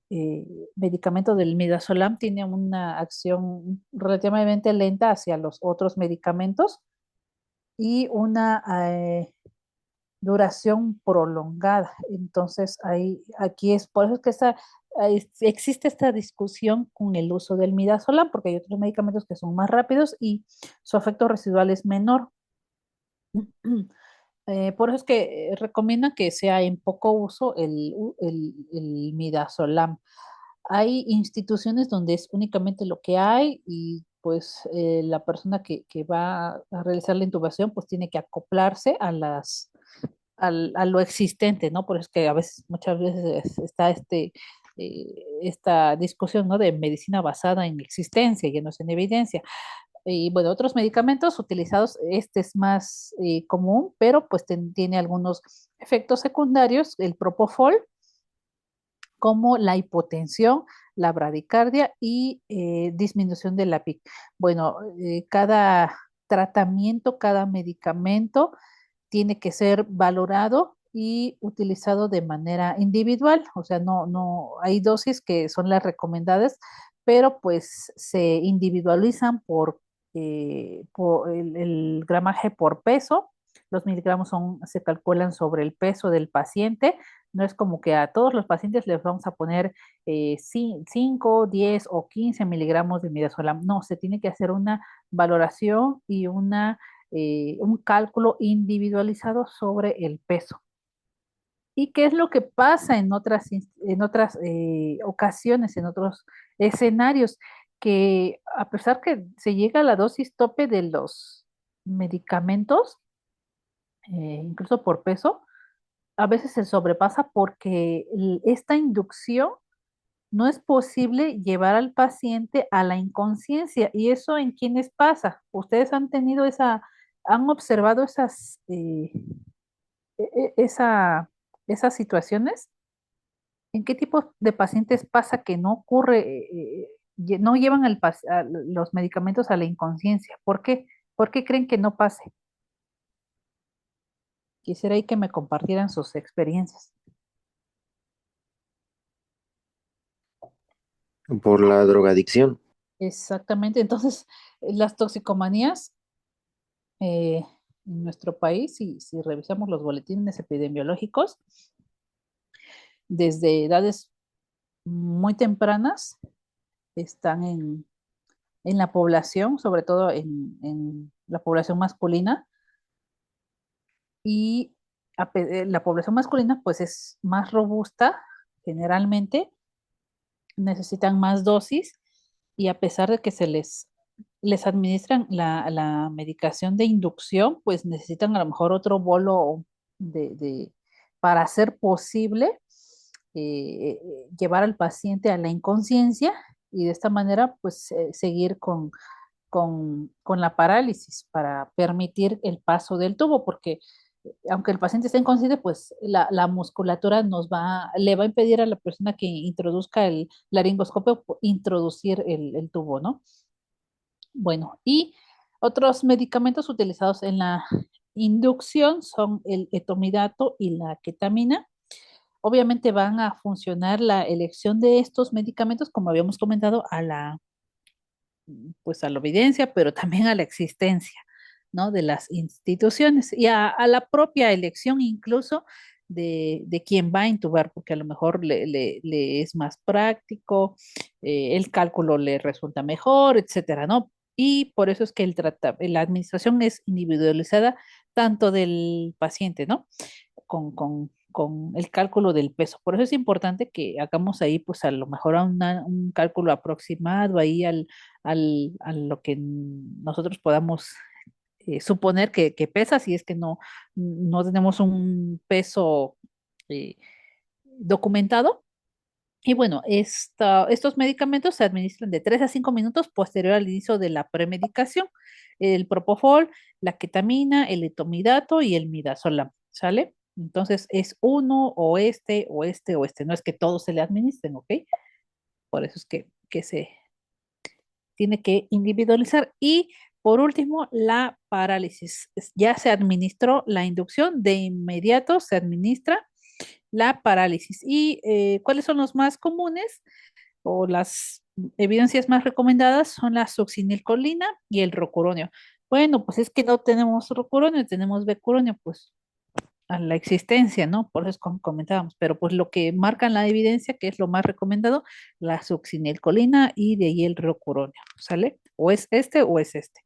medicamento del midazolam tiene una acción relativamente lenta hacia los otros medicamentos y una duración prolongada. Entonces, aquí es por eso es que existe esta discusión con el uso del midazolam, porque hay otros medicamentos que son más rápidos y su efecto residual es menor. Por eso es que recomiendan que sea en poco uso el midazolam. Hay instituciones donde es únicamente lo que hay y pues la persona que va a realizar la intubación pues tiene que acoplarse a lo existente, ¿no? Por eso es que a veces, muchas veces está esta discusión, ¿no? De medicina basada en existencia y no es en evidencia. Y bueno, otros medicamentos utilizados, este es más común, pero pues tiene algunos efectos secundarios, el propofol, como la hipotensión, la bradicardia y disminución de la PIC. Bueno, cada tratamiento, cada medicamento tiene que ser valorado y utilizado de manera individual, o sea, no hay dosis que son las recomendadas, pero pues se individualizan por el gramaje por peso. Los miligramos se calculan sobre el peso del paciente. No es como que a todos los pacientes les vamos a poner 5, 10 o 15 miligramos de midazolam. No, se tiene que hacer una valoración y un cálculo individualizado sobre el peso. ¿Y qué es lo que pasa en otras ocasiones, en otros escenarios? Que a pesar que se llega a la dosis tope de los medicamentos, incluso por peso, a veces se sobrepasa porque esta inducción no es posible llevar al paciente a la inconsciencia. ¿Y eso en quiénes pasa? ¿Ustedes han observado esas situaciones? ¿En qué tipo de pacientes pasa que no ocurre, no llevan a los medicamentos a la inconsciencia? ¿Por qué? ¿Por qué creen que no pase? Quisiera ahí que me compartieran sus experiencias. Por la drogadicción. Exactamente. Entonces, las toxicomanías eh, en nuestro país, si revisamos los boletines epidemiológicos, desde edades muy tempranas están en la población, sobre todo en la población masculina, y la población masculina pues es más robusta generalmente, necesitan más dosis y a pesar de que les administran la medicación de inducción, pues necesitan a lo mejor otro bolo para hacer posible llevar al paciente a la inconsciencia y de esta manera pues seguir con la parálisis para permitir el paso del tubo, porque aunque el paciente esté inconsciente, pues la musculatura le va a impedir a la persona que introduzca el laringoscopio introducir el tubo, ¿no? Bueno, y otros medicamentos utilizados en la inducción son el etomidato y la ketamina. Obviamente van a funcionar la elección de estos medicamentos, como habíamos comentado, pues a la evidencia, pero también a la existencia, ¿no? De las instituciones y a la propia elección incluso de quién va a intubar, porque a lo mejor le es más práctico, el cálculo le resulta mejor, etcétera, ¿no? Y por eso es que la administración es individualizada tanto del paciente, ¿no? Con el cálculo del peso. Por eso es importante que hagamos ahí, pues a lo mejor un cálculo aproximado ahí a lo que nosotros podamos suponer que pesa, si es que no tenemos un peso eh, documentado. Y bueno, estos medicamentos se administran de 3 a 5 minutos posterior al inicio de la premedicación. El propofol, la ketamina, el etomidato y el midazolam, ¿sale? Entonces es uno o este o este o este. No es que todos se le administren, ¿ok? Por eso es que se tiene que individualizar. Y por último, la parálisis. Ya se administró la inducción, de inmediato se administra la parálisis. ¿Y cuáles son los más comunes o las evidencias más recomendadas? Son la succinilcolina y el rocuronio. Bueno, pues es que no tenemos rocuronio, tenemos becuronio, pues a la existencia, ¿no? Por eso es como comentábamos, pero pues lo que marcan la evidencia, que es lo más recomendado, la succinilcolina y de ahí el rocuronio, ¿sale? O es este o es este.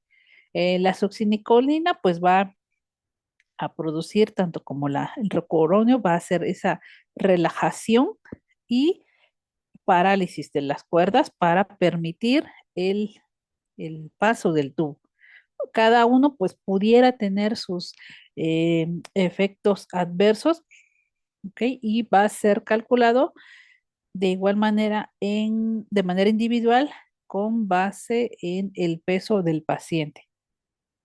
La succinilcolina pues va a producir tanto como el rocuronio, va a hacer esa relajación y parálisis de las cuerdas para permitir el paso del tubo. Cada uno pues pudiera tener sus efectos adversos, ¿ok? Y va a ser calculado de igual manera de manera individual con base en el peso del paciente,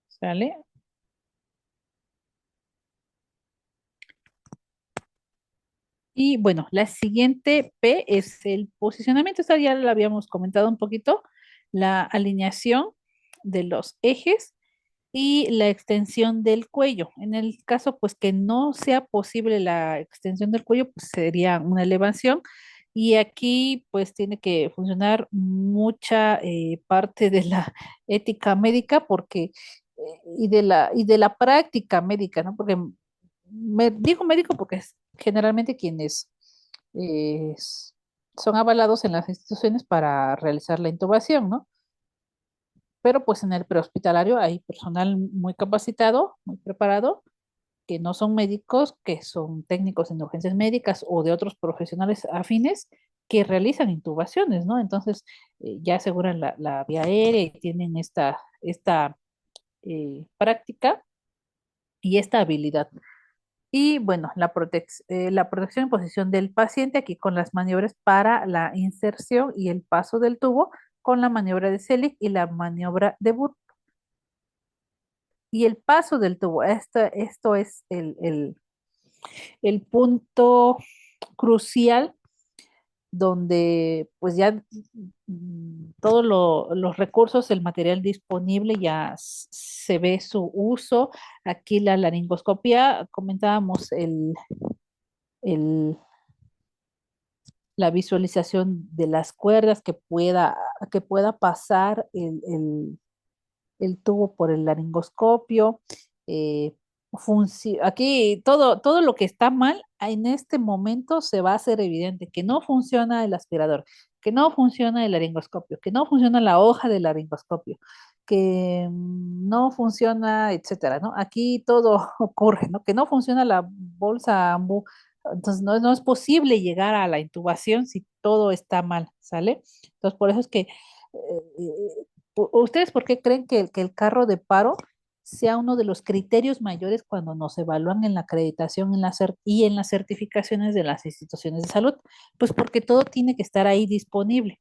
¿sale? Y bueno, la siguiente P es el posicionamiento. Esta ya la habíamos comentado un poquito, la alineación de los ejes y la extensión del cuello. En el caso, pues que no sea posible la extensión del cuello, pues sería una elevación. Y aquí, pues tiene que funcionar mucha parte de la ética médica, porque y de la práctica médica, ¿no? Porque me digo médico porque es generalmente quienes eh, s- son avalados en las instituciones para realizar la intubación, ¿no? Pero pues en el prehospitalario hay personal muy capacitado, muy preparado, que no son médicos, que son técnicos en urgencias médicas o de otros profesionales afines que realizan intubaciones, ¿no? Entonces ya aseguran la vía aérea y tienen esta práctica y esta habilidad. Y bueno, la protección en posición del paciente aquí con las maniobras para la inserción y el paso del tubo con la maniobra de Selig y la maniobra de Burr. Y el paso del tubo, esto es el punto crucial donde pues ya todos los recursos, el material disponible ya se ve su uso. Aquí la laringoscopia, comentábamos el- la visualización de las cuerdas que pueda pasar el tubo por el laringoscopio. eh, Aquí todo lo que está mal en este momento se va a hacer evidente, que no funciona el aspirador, que no funciona el laringoscopio, que no funciona la hoja del laringoscopio, que no funciona, etcétera, ¿no? Aquí todo ocurre, ¿no? Que no funciona la bolsa AMBU. Entonces no es posible llegar a la intubación si todo está mal, ¿sale? Entonces por eso es que ¿ustedes por qué creen que el carro de paro sea uno de los criterios mayores cuando nos evalúan en la acreditación y en las certificaciones de las instituciones de salud? Pues porque todo tiene que estar ahí disponible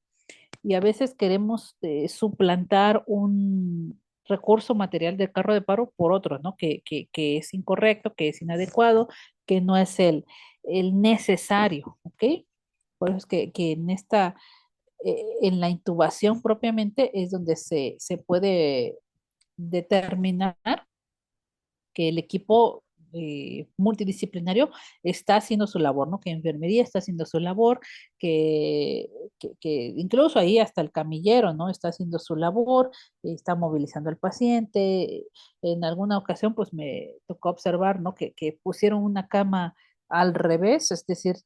y a veces queremos suplantar un recurso material del carro de paro por otro, ¿no? Que es incorrecto, que es inadecuado, que no es el necesario, ¿ok? Por eso es que en la intubación propiamente es donde se puede determinar que el equipo multidisciplinario está haciendo su labor, ¿no? Que enfermería está haciendo su labor, que, que incluso ahí hasta el camillero, ¿no? Está haciendo su labor, está movilizando al paciente. En alguna ocasión, pues me tocó observar, ¿no? Que pusieron una cama al revés, es decir,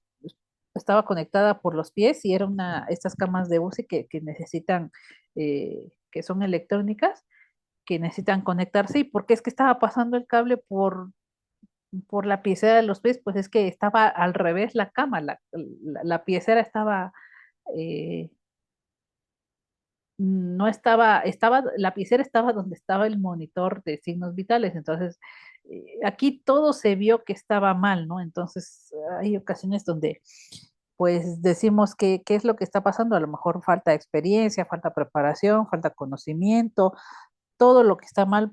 estaba conectada por los pies y era estas camas de UCI que necesitan, que son electrónicas, que necesitan conectarse. ¿Y por qué es que estaba pasando el cable por la piecera de los pies? Pues es que estaba al revés la cama, la piecera eh, no la piecera estaba donde estaba el monitor de signos vitales. Entonces, aquí todo se vio que estaba mal, ¿no? Entonces, hay ocasiones donde pues decimos que qué es lo que está pasando. A lo mejor falta experiencia, falta preparación, falta conocimiento. Todo lo que está mal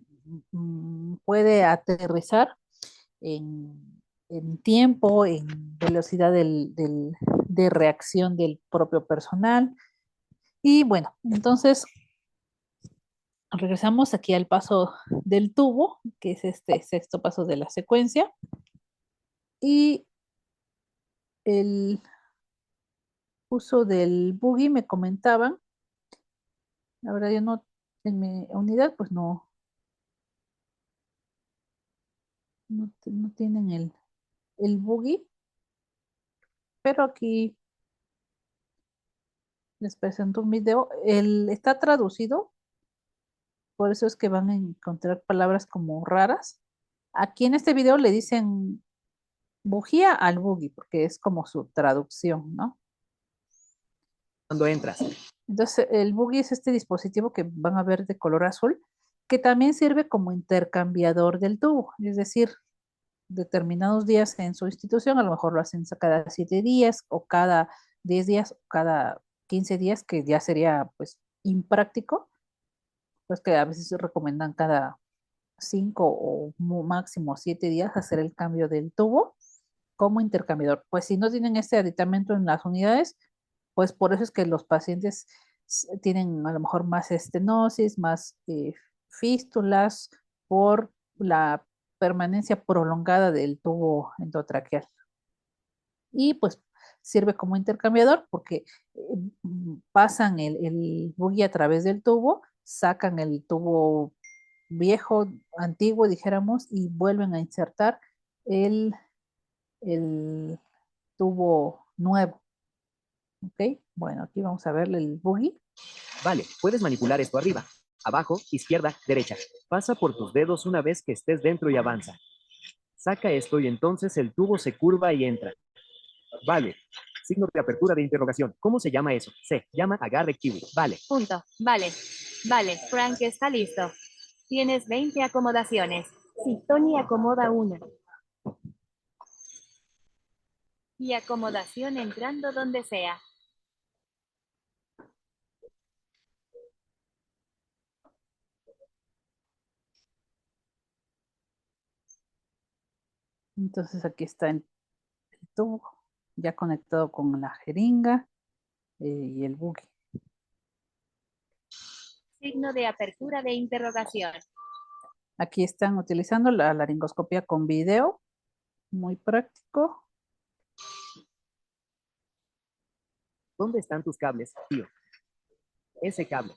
puede aterrizar en tiempo, en velocidad de reacción del propio personal. Y bueno, entonces regresamos aquí al paso del tubo, que es este sexto paso de la secuencia. Y el uso del buggy me comentaban. La verdad yo no, en mi unidad pues no tienen el buggy, pero aquí les presento un video. Está traducido, por eso es que van a encontrar palabras como raras. Aquí en este video le dicen bujía al buggy, porque es como su traducción, ¿no? Cuando entras. Entonces, el buggy es este dispositivo que van a ver de color azul, que también sirve como intercambiador del tubo. Es decir, determinados días en su institución, a lo mejor lo hacen cada 7 días o cada 10 días o cada 15 días, que ya sería pues impráctico, pues que a veces se recomiendan cada 5 o máximo 7 días hacer el cambio del tubo como intercambiador. Pues si no tienen este aditamento en las unidades, pues por eso es que los pacientes tienen a lo mejor más estenosis, más fístulas por la permanencia prolongada del tubo endotraqueal. Y pues sirve como intercambiador porque pasan el buggy a través del tubo, sacan el tubo viejo, antiguo, dijéramos, y vuelven a insertar el, el tubo nuevo. ¿Ok? Bueno, aquí vamos a ver el buggy. Vale, puedes manipular esto arriba, abajo, izquierda, derecha. Pasa por tus dedos una vez que estés dentro y avanza. Saca esto y entonces el tubo se curva y entra. Vale. Signo de apertura de interrogación. ¿Cómo se llama eso? Se llama agarre kiwi. Vale. Punto. Vale. Vale, Frank está listo. Tienes 20 acomodaciones. Sí, Tony acomoda una. Y acomodación entrando donde sea. Entonces aquí está el tubo ya conectado con la jeringa y el buggy. Signo de apertura de interrogación. Aquí están utilizando la laringoscopia con video, muy práctico. ¿Dónde están tus cables, tío? Ese cable.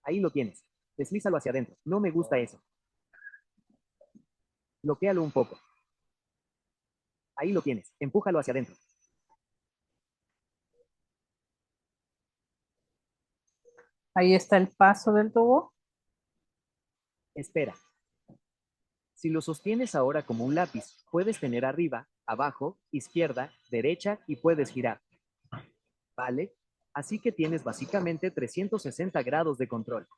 Ahí lo tienes. Deslízalo hacia adentro. No me gusta eso. Bloquéalo un poco. Ahí lo tienes. Empújalo hacia adentro. Ahí está el paso del tubo. Espera. Si lo sostienes ahora como un lápiz, puedes tener arriba, abajo, izquierda, derecha y puedes girar. ¿Vale? Así que tienes básicamente 360 grados de control.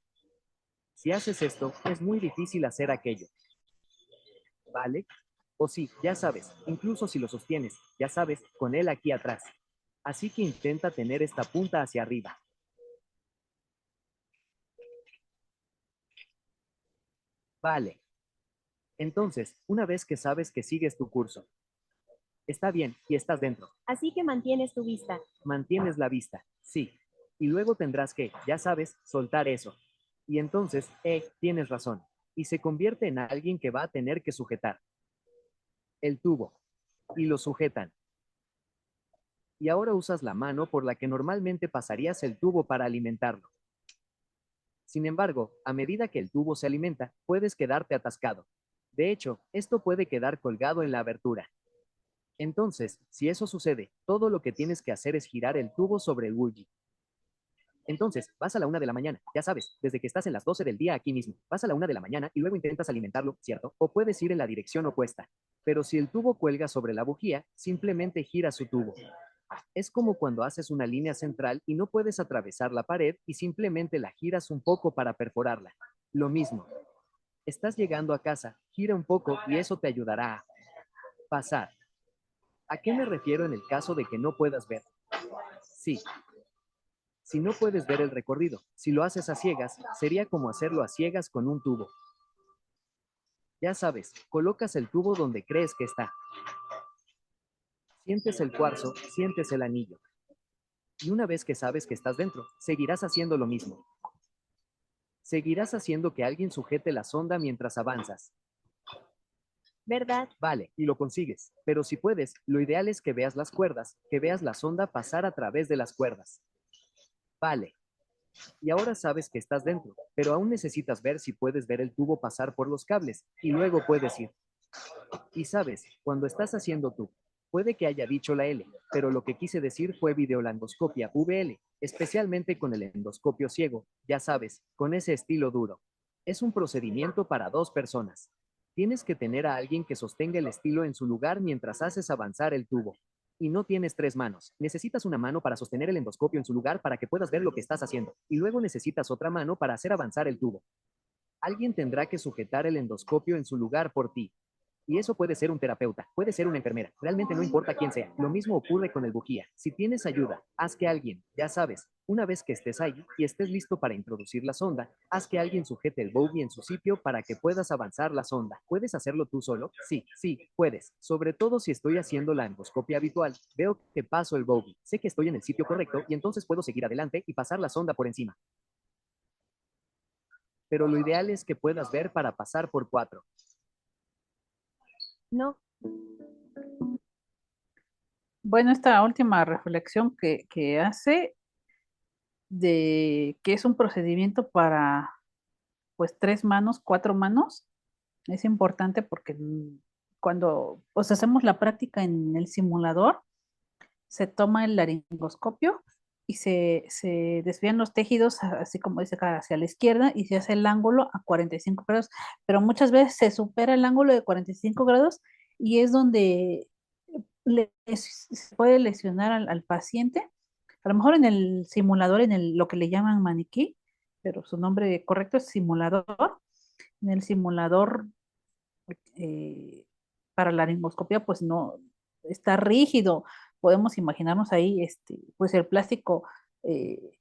Si haces esto, es muy difícil hacer aquello. ¿Vale? O sí, ya sabes, incluso si lo sostienes, ya sabes, con él aquí atrás. Así que intenta tener esta punta hacia arriba. Vale. Entonces, una vez que sabes que sigues tu curso, está bien y estás dentro. Así que mantienes tu vista. Mantienes la vista, sí. Y luego tendrás que, ya sabes, soltar eso. Y entonces, tienes razón. Y se convierte en alguien que va a tener que sujetar el tubo. Y lo sujetan. Y ahora usas la mano por la que normalmente pasarías el tubo para alimentarlo. Sin embargo, a medida que el tubo se alimenta, puedes quedarte atascado. De hecho, esto puede quedar colgado en la abertura. Entonces, si eso sucede, todo lo que tienes que hacer es girar el tubo sobre el buggy. Entonces, vas a la 1 de la mañana, ya sabes, desde que estás en las 12 del día aquí mismo. Vas a la 1 de la mañana y luego intentas alimentarlo, ¿cierto? O puedes ir en la dirección opuesta. Pero si el tubo cuelga sobre la bujía, simplemente gira su tubo. Es como cuando haces una línea central y no puedes atravesar la pared y simplemente la giras un poco para perforarla. Lo mismo. Estás llegando a casa, gira un poco y eso te ayudará a pasar. ¿A qué me refiero en el caso de que no puedas ver? Sí. Si no puedes ver el recorrido, si lo haces a ciegas, sería como hacerlo a ciegas con un tubo. Ya sabes, colocas el tubo donde crees que está. Sientes el cuarzo, sientes el anillo. Y una vez que sabes que estás dentro, seguirás haciendo lo mismo. Seguirás haciendo que alguien sujete la sonda mientras avanzas. ¿Verdad? Vale, y lo consigues. Pero si puedes, lo ideal es que veas las cuerdas, que veas la sonda pasar a través de las cuerdas. Vale. Y ahora sabes que estás dentro, pero aún necesitas ver si puedes ver el tubo pasar por los cables, y luego puedes ir. Y sabes, cuando estás haciendo tú, puede que haya dicho la L, pero lo que quise decir fue videolaringoscopia VL, especialmente con el endoscopio ciego, ya sabes, con ese estilo duro. Es un procedimiento para 2 personas. Tienes que tener a alguien que sostenga el estilo en su lugar mientras haces avanzar el tubo. Y no tienes 3 manos. Necesitas una mano para sostener el endoscopio en su lugar para que puedas ver lo que estás haciendo. Y luego necesitas otra mano para hacer avanzar el tubo. Alguien tendrá que sujetar el endoscopio en su lugar por ti. Y eso puede ser un terapeuta, puede ser una enfermera, realmente no importa quién sea. Lo mismo ocurre con el bujía. Si tienes ayuda, haz que alguien, ya sabes, una vez que estés ahí y estés listo para introducir la sonda, haz que alguien sujete el bogey en su sitio para que puedas avanzar la sonda. ¿Puedes hacerlo tú solo? Sí, puedes. Sobre todo si estoy haciendo la endoscopia habitual, veo que paso el bogey, sé que estoy en el sitio correcto y entonces puedo seguir adelante y pasar la sonda por encima. Pero lo ideal es que puedas ver para pasar por 4. No. Bueno, esta última reflexión que hace de que es un procedimiento para pues 3 manos, 4 manos, es importante porque cuando pues, hacemos la práctica en el simulador, se toma el laringoscopio y se desvían los tejidos, así como dice acá, hacia la izquierda y se hace el ángulo a 45 grados, pero muchas veces se supera el ángulo de 45 grados y es donde se puede lesionar al paciente. A lo mejor en el simulador, lo que le llaman maniquí, pero su nombre correcto es simulador. En el simulador eh, para la laringoscopia, pues no está rígido. Podemos imaginarnos ahí, pues el plástico eh,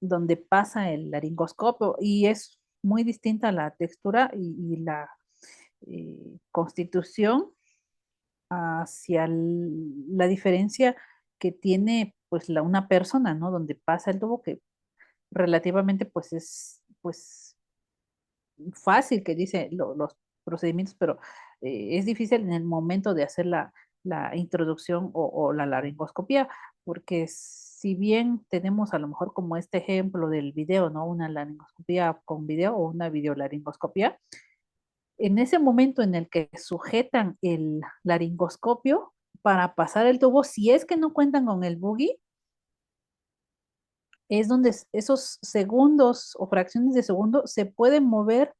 donde pasa el laringoscopio y es muy distinta la textura y la constitución hacia la diferencia que tiene pues una persona, ¿no? Donde pasa el tubo que relativamente pues es pues fácil que dice los procedimientos, pero es difícil en el momento de hacer la introducción o la laringoscopia, porque si bien tenemos a lo mejor como este ejemplo del video, ¿no? Una laringoscopia con video o una videolaringoscopia, en ese momento en el que sujetan el laringoscopio para pasar el tubo, si es que no cuentan con el buggy, es donde esos segundos o fracciones de segundo se puede mover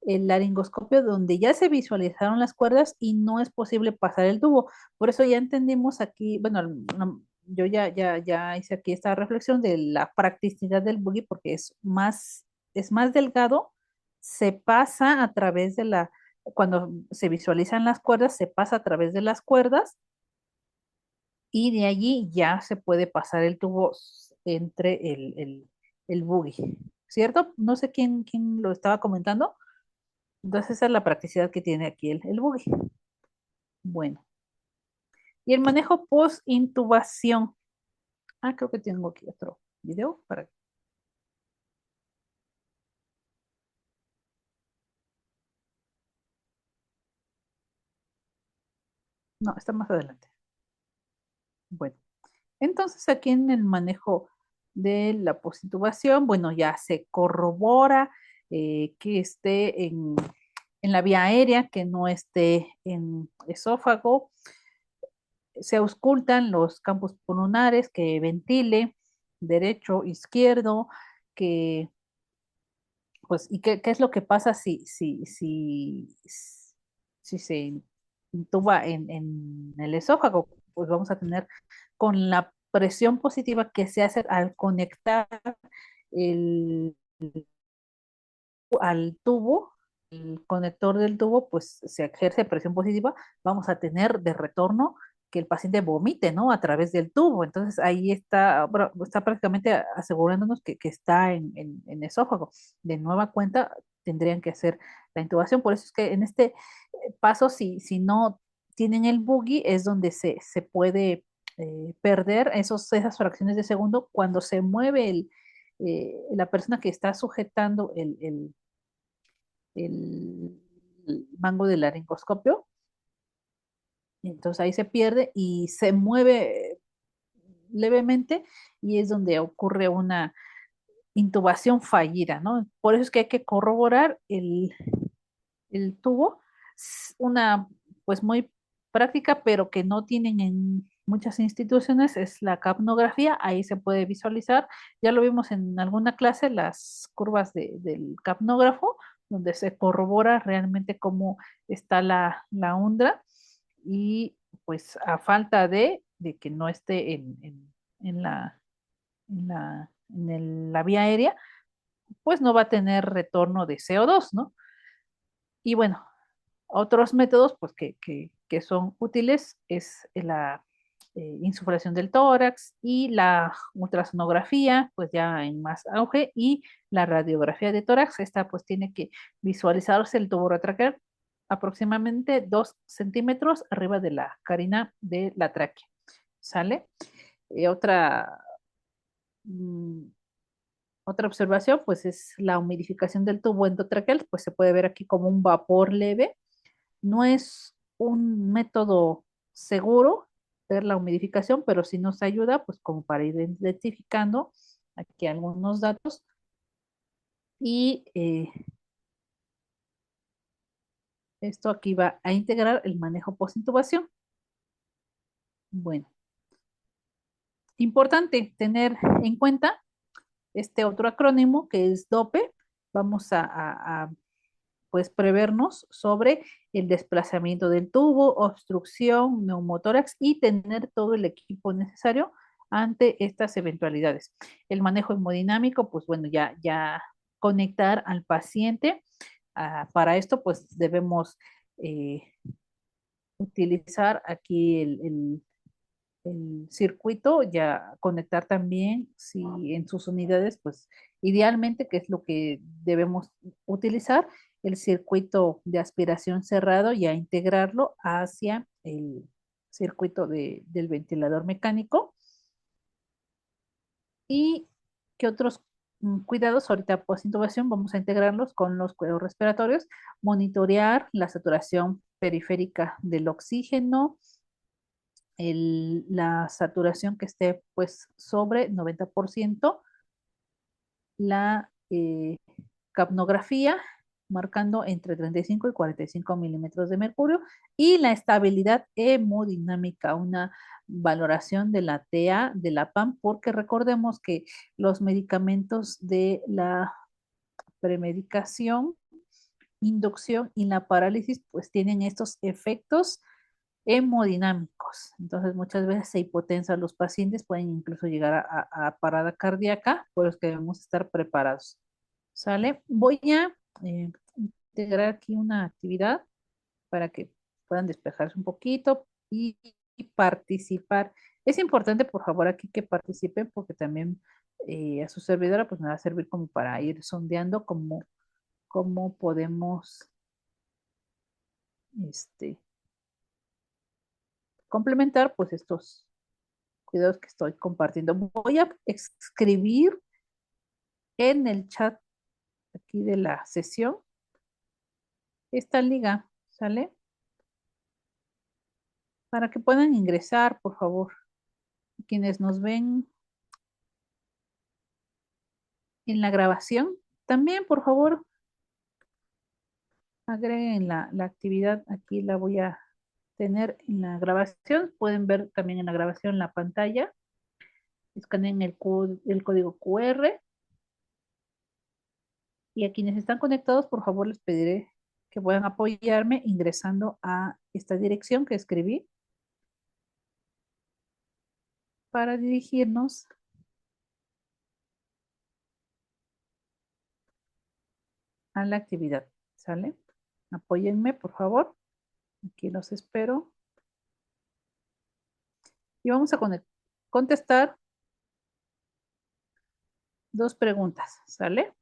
el laringoscopio donde ya se visualizaron las cuerdas y no es posible pasar el tubo. Por eso ya entendimos aquí, bueno, yo ya hice aquí esta reflexión de la practicidad del buggy porque es más delgado, se pasa a través cuando se visualizan las cuerdas, se pasa a través de las cuerdas y de allí ya se puede pasar el tubo entre el buggy, ¿cierto? No sé quién lo estaba comentando. Entonces esa es la practicidad que tiene aquí el buggy. Bueno, y el manejo post-intubación. Creo que tengo aquí otro video para... No, está más adelante. Bueno, entonces aquí en el manejo de la post-intubación, bueno, ya se corrobora que esté en la vía aérea, que no esté en esófago. Se auscultan los campos pulmonares, que ventile derecho, izquierdo, que pues, ¿y qué es lo que pasa si se intuba en el esófago? Pues vamos a tener con la presión positiva que se hace al conectar el, al tubo, el conector del tubo, pues se ejerce presión positiva, vamos a tener de retorno que el paciente vomite, ¿no? A través del tubo. Entonces ahí está, bueno, está prácticamente asegurándonos que está en esófago. De nueva cuenta tendrían que hacer la intubación. Por eso es que en este paso, si no tienen el buggy, es donde se puede perder esas fracciones de segundo cuando se mueve la persona que está sujetando el mango del laringoscopio. Entonces ahí se pierde y se mueve levemente y es donde ocurre una intubación fallida, ¿no? Por eso es que hay que corroborar el tubo. Es una, pues muy práctica, pero que no tienen en muchas instituciones, es la capnografía. Ahí se puede visualizar. Ya lo vimos en alguna clase, las curvas del capnógrafo, donde se corrobora realmente cómo está la UNDRA y pues a falta de que no esté en la, la vía aérea, pues no va a tener retorno de CO2, ¿no? Y bueno, otros métodos pues, que son útiles es la insuflación del tórax y la ultrasonografía, pues ya en más auge, y la radiografía de tórax. Esta pues tiene que visualizarse el tubo retraqueal aproximadamente 2 centímetros arriba de la carina de la tráquea. ¿Sale? Otra, mm, otra observación pues es la humidificación del tubo endotraqueal, pues se puede ver aquí como un vapor leve. No es un método seguro ver la humidificación, pero sí nos ayuda, pues como para ir identificando aquí algunos datos. Y esto aquí va a integrar el manejo post-intubación. Bueno, importante tener en cuenta este otro acrónimo que es DOPE. Vamos a pues prevernos sobre el desplazamiento del tubo, obstrucción, neumotórax y tener todo el equipo necesario ante estas eventualidades. El manejo hemodinámico, pues bueno, ya conectar al paciente. Para esto, pues debemos eh, utilizar aquí el circuito, ya conectar también, si en sus unidades, pues idealmente, que es lo que debemos utilizar, el circuito de aspiración cerrado, ya integrarlo hacia el circuito del ventilador mecánico. Y qué otros cuidados ahorita post intubación vamos a integrarlos con los cuidados respiratorios, monitorear la saturación periférica del oxígeno, la saturación que esté pues sobre 90%, la capnografía marcando entre 35 y 45 milímetros de mercurio y la estabilidad hemodinámica, una valoración de la TA, de la PAM, porque recordemos que los medicamentos de la premedicación, inducción y la parálisis pues tienen estos efectos hemodinámicos. Entonces, muchas veces se hipotensan los pacientes, pueden incluso llegar a parada cardíaca, por eso que debemos estar preparados. ¿Sale? Voy a integrar aquí una actividad para que puedan despejarse un poquito y participar. Es importante, por favor, aquí que participen porque también a su servidora pues me va a servir como para ir sondeando cómo podemos este, complementar pues estos cuidados que estoy compartiendo. Voy a escribir en el chat aquí de la sesión esta liga, ¿sale? Para que puedan ingresar, por favor. Quienes nos ven en la grabación, también, por favor, agreguen la actividad. Aquí la voy a tener en la grabación. Pueden ver también en la grabación la pantalla. Escaneen el código QR. Y a quienes están conectados, por favor, les pediré que puedan apoyarme ingresando a esta dirección que escribí para dirigirnos a la actividad. ¿Sale? Apóyenme, por favor. Aquí los espero. Y vamos a contestar dos preguntas. ¿Sale?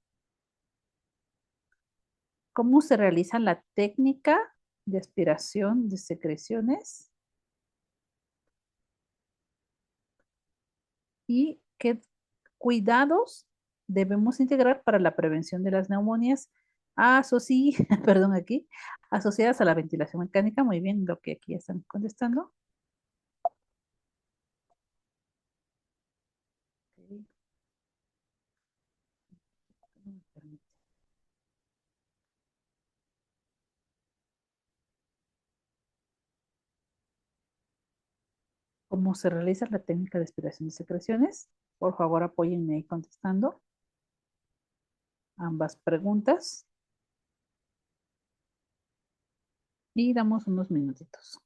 ¿Cómo se realiza la técnica de aspiración de secreciones? ¿Y qué cuidados debemos integrar para la prevención de las neumonías perdón, aquí, asociadas a la ventilación mecánica. Muy bien, lo que aquí están contestando. Ok. ¿Cómo se realiza la técnica de aspiración de secreciones? Por favor, apóyenme ahí contestando ambas preguntas y damos unos minutitos.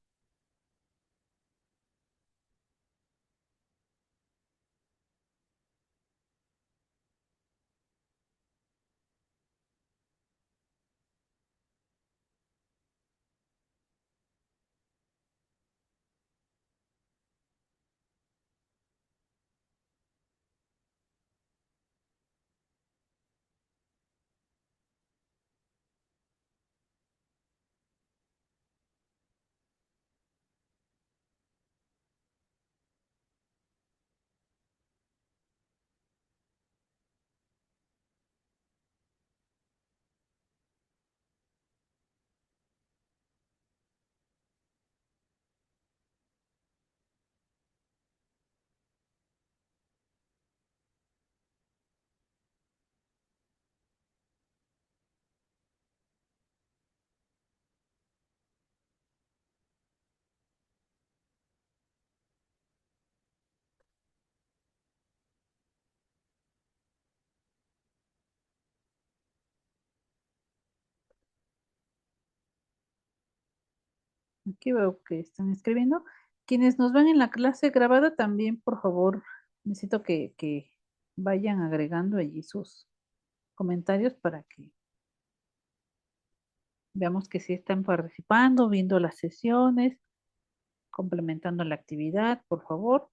Aquí veo que están escribiendo. Quienes nos ven en la clase grabada también, por favor, necesito que vayan agregando allí sus comentarios para que veamos que sí están participando, viendo las sesiones, complementando la actividad, por favor.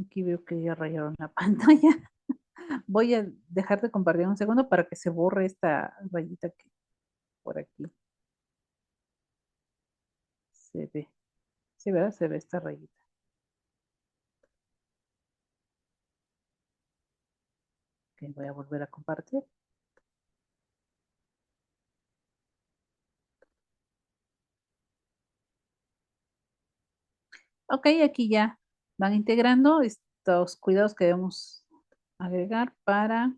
Aquí veo que ya rayaron la pantalla. Voy a dejar de compartir un segundo para que se borre esta rayita que por aquí se ve. Sí, ¿verdad? Se ve esta rayita. Ok, voy a volver a compartir. Ok, aquí ya van integrando estos cuidados que debemos agregar para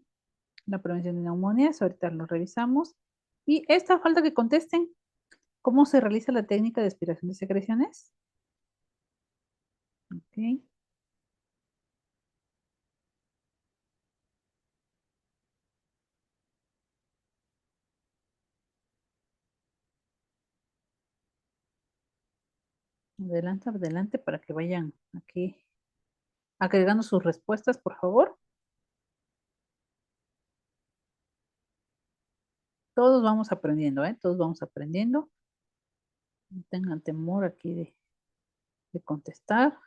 la prevención de neumonías. Ahorita lo revisamos. Y esta falta que contesten, ¿cómo se realiza la técnica de aspiración de secreciones? Ok, adelante, adelante para que vayan aquí agregando sus respuestas, por favor. Todos vamos aprendiendo, ¿eh? Todos vamos aprendiendo. No tengan temor aquí de contestar.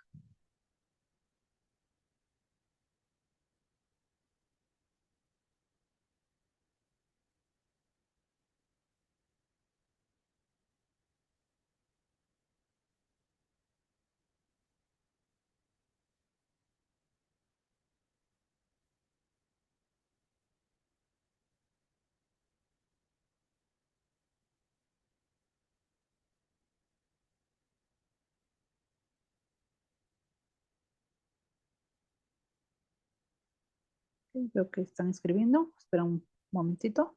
Ok, veo que están escribiendo. Espera un momentito.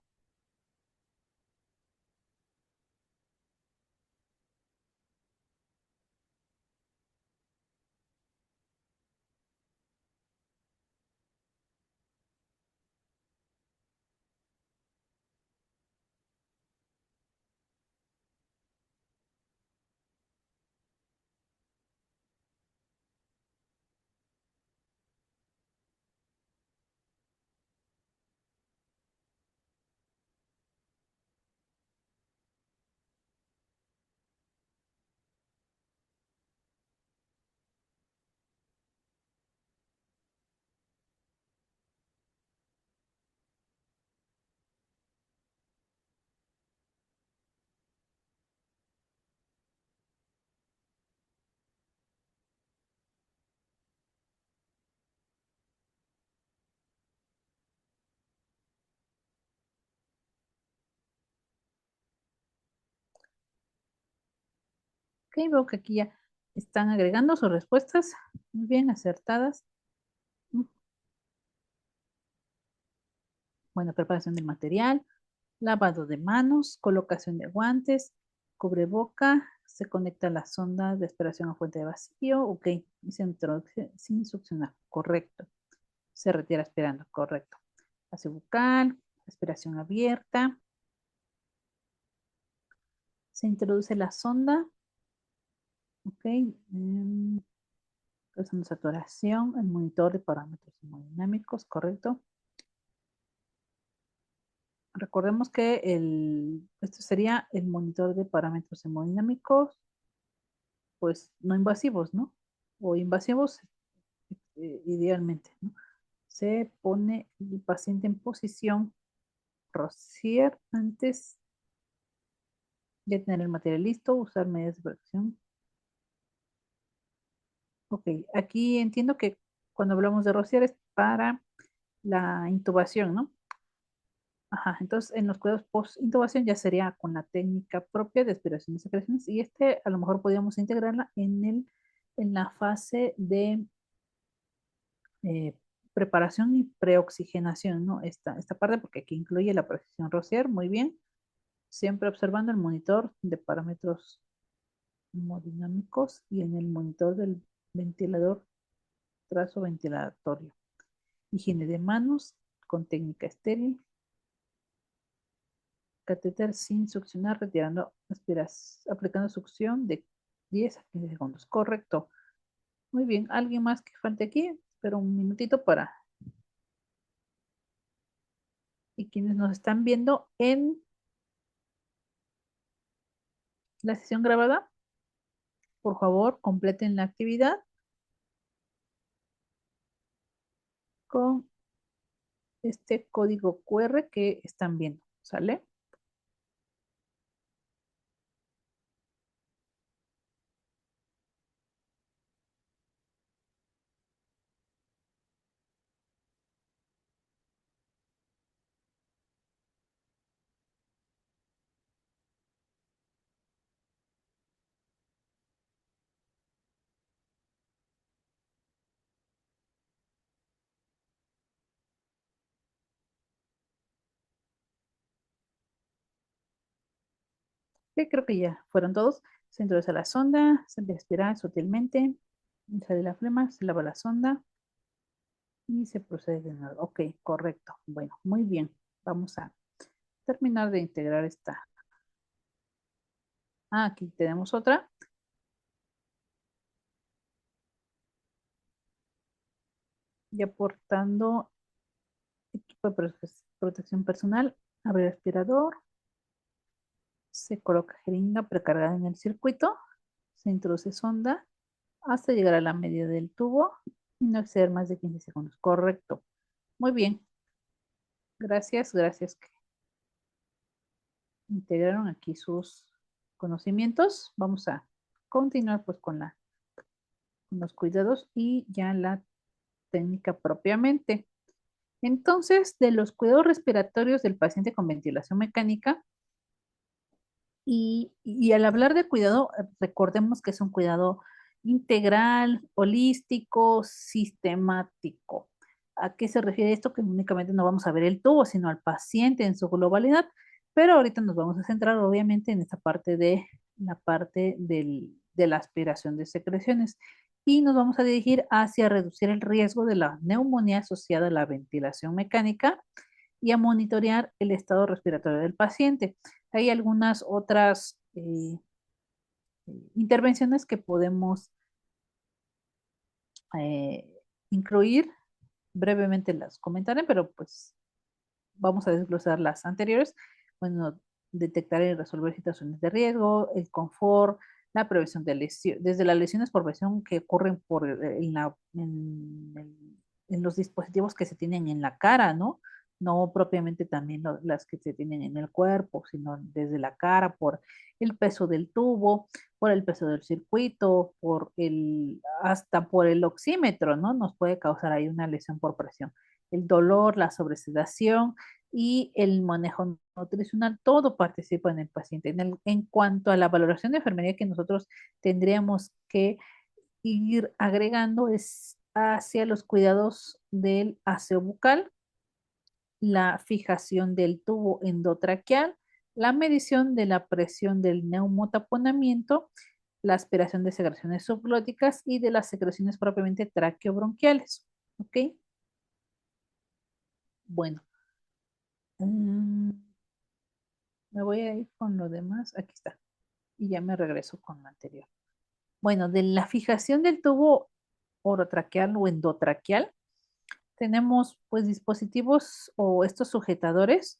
Ok, veo que aquí ya están agregando sus respuestas. Muy bien, acertadas. Bueno, preparación del material, lavado de manos, colocación de guantes, cubreboca, se conecta la sonda de aspiración a fuente de vacío. Ok, se introduce sin succionar. Correcto. Se retira aspirando. Correcto. Pase bucal, aspiración abierta. Se introduce la sonda. Ok. Causando saturación, el monitor de parámetros hemodinámicos, correcto. Recordemos que esto sería el monitor de parámetros hemodinámicos, pues no invasivos, ¿no? O invasivos idealmente, ¿no? Se pone el paciente en posición Rosier antes de tener el material listo, usar medidas de protección. Ok, aquí entiendo que cuando hablamos de Rosier es para la intubación, ¿no? Ajá, entonces en los cuidados post-intubación ya sería con la técnica propia de aspiración y secreciones y a lo mejor podríamos integrarla en la fase de eh, preparación y preoxigenación, ¿no? Esta parte porque aquí incluye la precisión Rosier, muy bien, siempre observando el monitor de parámetros hemodinámicos y en el monitor del ventilador trazo ventilatorio. Higiene de manos con técnica estéril, catéter sin succionar, retirando, aplicando succión de 10 a 15 segundos. Correcto. Muy bien. ¿Alguien más que falte aquí? Espero un minutito para... Y quienes nos están viendo en la sesión grabada, por favor, completen la actividad con este código QR que están viendo. ¿Sale? Sí, creo que ya fueron todos. Se introduce la sonda, se respira sutilmente, sale la flema, se lava la sonda y se procede de nuevo. Ok, correcto. Bueno, muy bien. Vamos a terminar de integrar esta. Ah, aquí tenemos otra. Y aportando equipo de protección personal, abre el aspirador, se coloca jeringa precargada en el circuito, se introduce sonda hasta llegar a la medida del tubo y no exceder más de 15 segundos. Correcto. Muy bien. Gracias, gracias que integraron aquí sus conocimientos. Vamos a continuar pues con los cuidados y ya la técnica propiamente. Entonces, de los cuidados respiratorios del paciente con ventilación mecánica, y al hablar de cuidado, recordemos que es un cuidado integral, holístico, sistemático. ¿A qué se refiere esto? Que únicamente no vamos a ver el tubo, sino al paciente en su globalidad, pero ahorita nos vamos a centrar obviamente en esta parte de la parte de la aspiración de secreciones y nos vamos a dirigir hacia reducir el riesgo de la neumonía asociada a la ventilación mecánica y a monitorear el estado respiratorio del paciente. Hay algunas otras intervenciones que podemos eh, incluir. Brevemente las comentaré, pero pues vamos a desglosar las anteriores. Bueno, detectar y resolver situaciones de riesgo, el confort, la prevención de lesiones, desde las lesiones por presión que ocurren en los dispositivos que se tienen en la cara, ¿no? No propiamente también las que se tienen en el cuerpo, sino desde la cara, por el peso del tubo, por el peso del circuito, hasta por el oxímetro, ¿no? Nos puede causar ahí una lesión por presión. el dolor, la sobresedación y el manejo nutricional, todo participa en el paciente. En cuanto a la valoración de enfermería que nosotros tendríamos que ir agregando es hacia los cuidados del aseo bucal, la fijación del tubo endotraqueal, la medición de la presión del neumotaponamiento, la aspiración de secreciones subglóticas y de las secreciones propiamente traqueobronquiales. ¿Ok? Bueno, mm, me voy a ir con lo demás. Aquí está. Y ya me regreso con lo anterior. Bueno, de la fijación del tubo orotraqueal o endotraqueal, tenemos pues dispositivos o estos sujetadores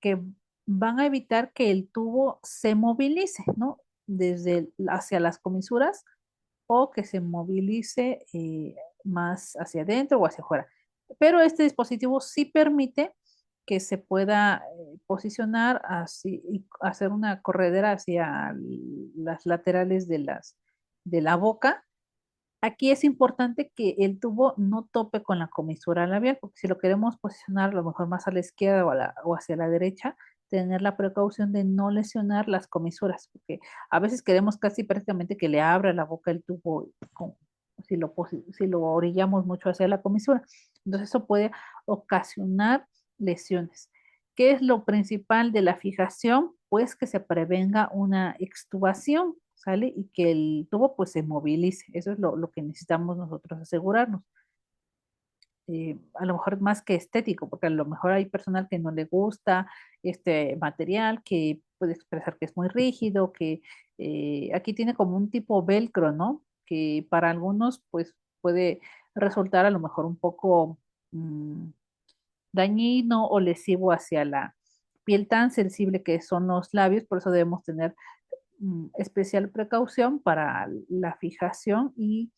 que van a evitar que el tubo se movilice, ¿no? Desde hacia las comisuras o que se movilice más hacia adentro o hacia afuera. Pero este dispositivo sí permite que se pueda posicionar así y hacer una corredera hacia las laterales de la boca. Aquí es importante que el tubo no tope con la comisura labial, porque si lo queremos posicionar a lo mejor más a la izquierda o hacia la derecha, tener la precaución de no lesionar las comisuras, porque a veces queremos casi prácticamente que le abra la boca el tubo si lo orillamos mucho hacia la comisura. Entonces eso puede ocasionar lesiones. ¿Qué es lo principal de la fijación? Pues que se prevenga una extubación, ¿sale? Y que el tubo pues se movilice. Eso es lo que necesitamos nosotros asegurarnos. A lo mejor más que estético, porque a lo mejor hay personal que no le gusta este material, que puede expresar que es muy rígido, que aquí tiene como un tipo velcro, ¿no? Que para algunos pues puede resultar a lo mejor un poco dañino o lesivo hacia la piel tan sensible que son los labios, por eso debemos tener especial precaución para la fijación y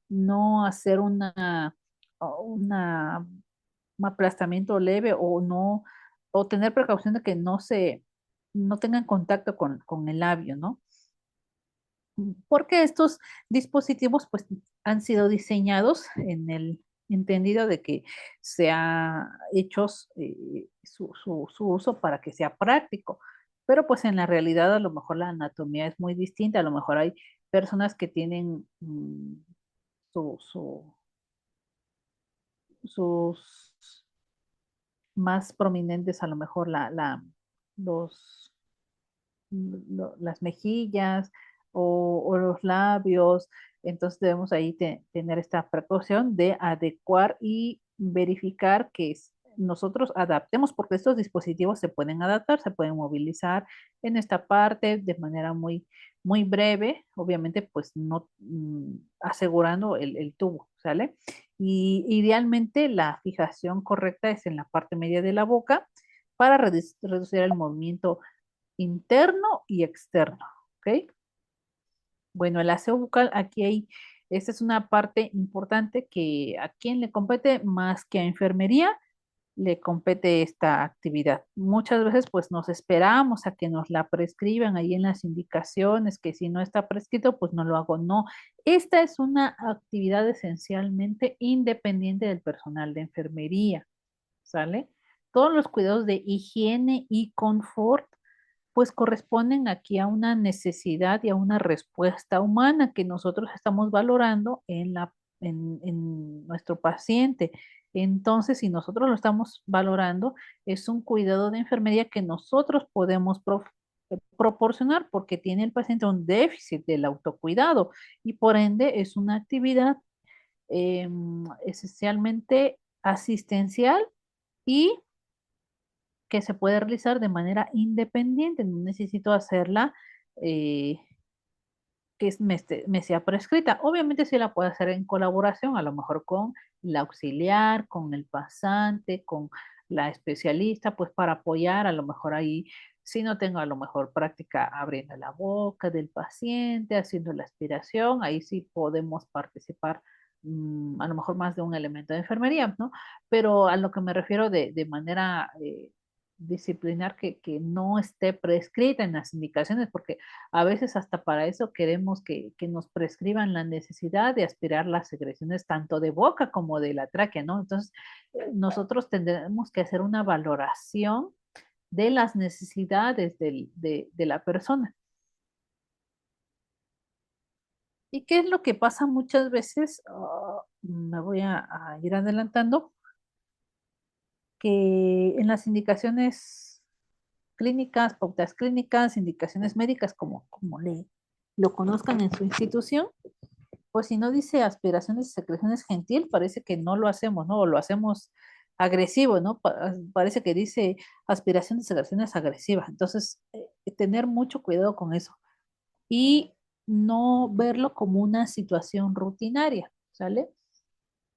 no hacer una, un aplastamiento leve o no, o tener precaución de que no tengan contacto con el labio, ¿no? Porque estos dispositivos pues han sido diseñados en el entendido de que se ha hecho su uso para que sea práctico, pero pues en la realidad a lo mejor la anatomía es muy distinta, a lo mejor hay personas que tienen su, su- sus más prominentes, a lo mejor los las mejillas o los labios. Entonces debemos ahí tener esta precaución de adecuar y verificar que nosotros adaptemos, porque estos dispositivos se pueden adaptar, se pueden movilizar en esta parte de manera muy breve, obviamente pues no asegurando el tubo, ¿sale? Y idealmente la fijación correcta es en la parte media de la boca para reducir el movimiento interno y externo, ¿ok? Bueno, el aseo bucal, esta es una parte importante que a quien le compete más que a enfermería, le compete esta actividad. Muchas veces pues nos esperamos a que nos la prescriban ahí en las indicaciones, que si no está prescrito pues no lo hago. No, esta es una actividad esencialmente independiente del personal de enfermería, ¿sale? Todos los cuidados de higiene y confort pues corresponden aquí a una necesidad y a una respuesta humana que nosotros estamos valorando en nuestro paciente. Entonces, si nosotros lo estamos valorando, es un cuidado de enfermería que nosotros podemos proporcionar porque tiene el paciente un déficit del autocuidado y por ende es una actividad esencialmente asistencial y que se puede realizar de manera independiente, no necesito hacerla eh, me sea prescrita. Obviamente sí la puedo hacer en colaboración, a lo mejor con la auxiliar, con el pasante, con la especialista, pues para apoyar, a lo mejor ahí, si no tengo a lo mejor práctica abriendo la boca del paciente, haciendo la aspiración, ahí sí podemos participar a lo mejor más de un elemento de enfermería, ¿no? Pero a lo que me refiero de manera disciplinar que no esté prescrita en las indicaciones, porque a veces hasta para eso queremos que nos prescriban la necesidad de aspirar las secreciones tanto de boca como de la tráquea, ¿no? Entonces, nosotros tendremos que hacer una valoración de las necesidades de la persona. ¿Y qué es lo que pasa muchas veces? Me voy a ir adelantando, que en las indicaciones clínicas, pautas clínicas, indicaciones médicas, como lo conozcan en su institución, pues si no dice aspiraciones y secreciones gentil, parece que no lo hacemos, ¿no? O lo hacemos agresivo, ¿no? Parece que dice aspiraciones y secreciones agresivas. Entonces, tener mucho cuidado con eso y no verlo como una situación rutinaria, ¿sale?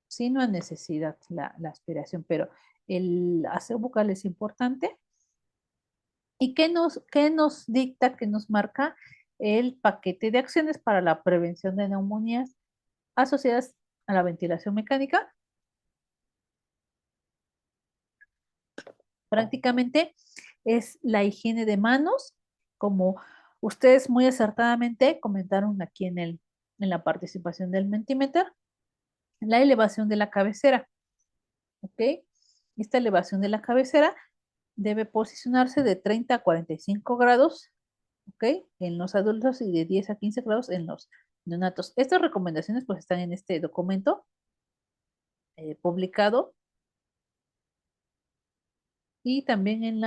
Sí, no es necesidad la aspiración, pero el aseo bucal es importante. ¿Y qué nos dicta, qué nos marca el paquete de acciones para la prevención de neumonías asociadas a la ventilación mecánica? Prácticamente es la higiene de manos, como ustedes muy acertadamente comentaron aquí en la participación del Mentimeter, la elevación de la cabecera, ¿ok? Esta elevación de la cabecera debe posicionarse de 30 a 45 grados, ¿ok? En los adultos y de 10 a 15 grados en los neonatos. Estas recomendaciones pues están en este documento publicado y también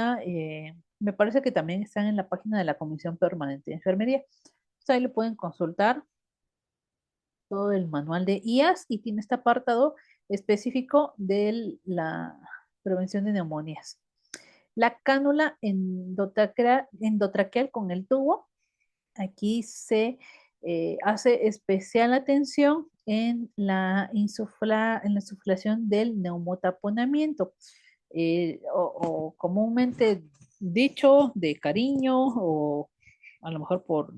me parece que también están en la página de la Comisión Permanente de Enfermería. Entonces, ahí le pueden consultar todo el manual de IAS y tiene este apartado específico de la prevención de neumonías. La cánula endotraqueal con el tubo, aquí se hace especial atención en la insuflación del neumotaponamiento, o comúnmente dicho de cariño o a lo mejor por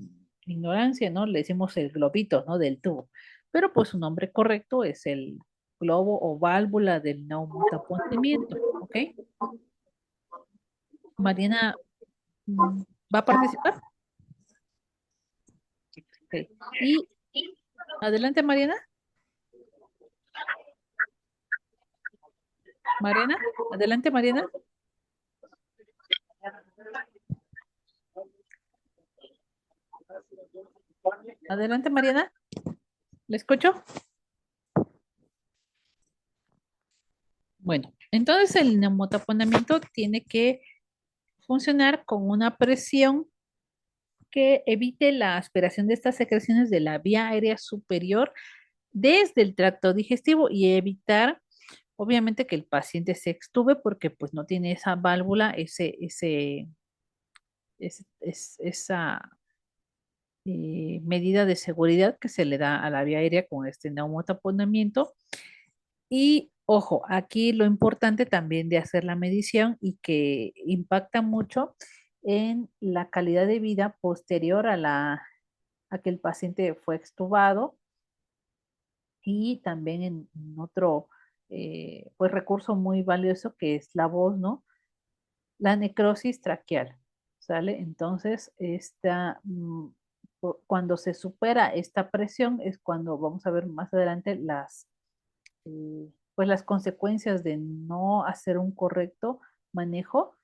ignorancia, ¿no? Le decimos el globito, ¿no? Del tubo, pero pues su nombre correcto es el globo o válvula del neumotaponamiento, ¿ok? Mariana, ¿va a participar? Ok. Y adelante, Mariana. Mariana, adelante, Mariana. Adelante, Mariana. ¿Le escucho? Bueno, entonces el neumotaponamiento tiene que funcionar con una presión que evite la aspiración de estas secreciones de la vía aérea superior desde el tracto digestivo y evitar, obviamente, que el paciente se extube porque pues no tiene esa válvula, esa medida de seguridad que se le da a la vía aérea con este neumotaponamiento. Y ojo, aquí lo importante también de hacer la medición y que impacta mucho en la calidad de vida posterior a que el paciente fue extubado y también en otro pues recurso muy valioso que es la voz, ¿no? La necrosis traqueal, ¿sale? Entonces, cuando se supera esta presión es cuando vamos a ver más adelante pues las consecuencias de no hacer un correcto manejo,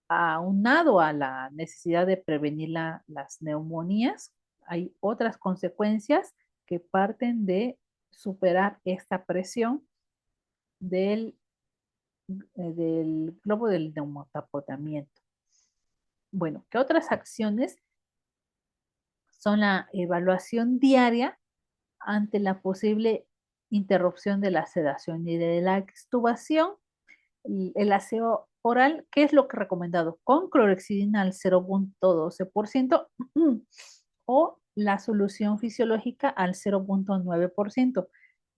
aunado a la necesidad de prevenir las neumonías. Hay otras consecuencias que parten de superar esta presión del globo del neumotapotamiento. Bueno, ¿qué otras acciones son la evaluación diaria ante la posible interrupción de la sedación y de la extubación? El aseo oral, ¿qué es lo que recomendado? Con clorexidina al 0.12% o la solución fisiológica al 0.9%,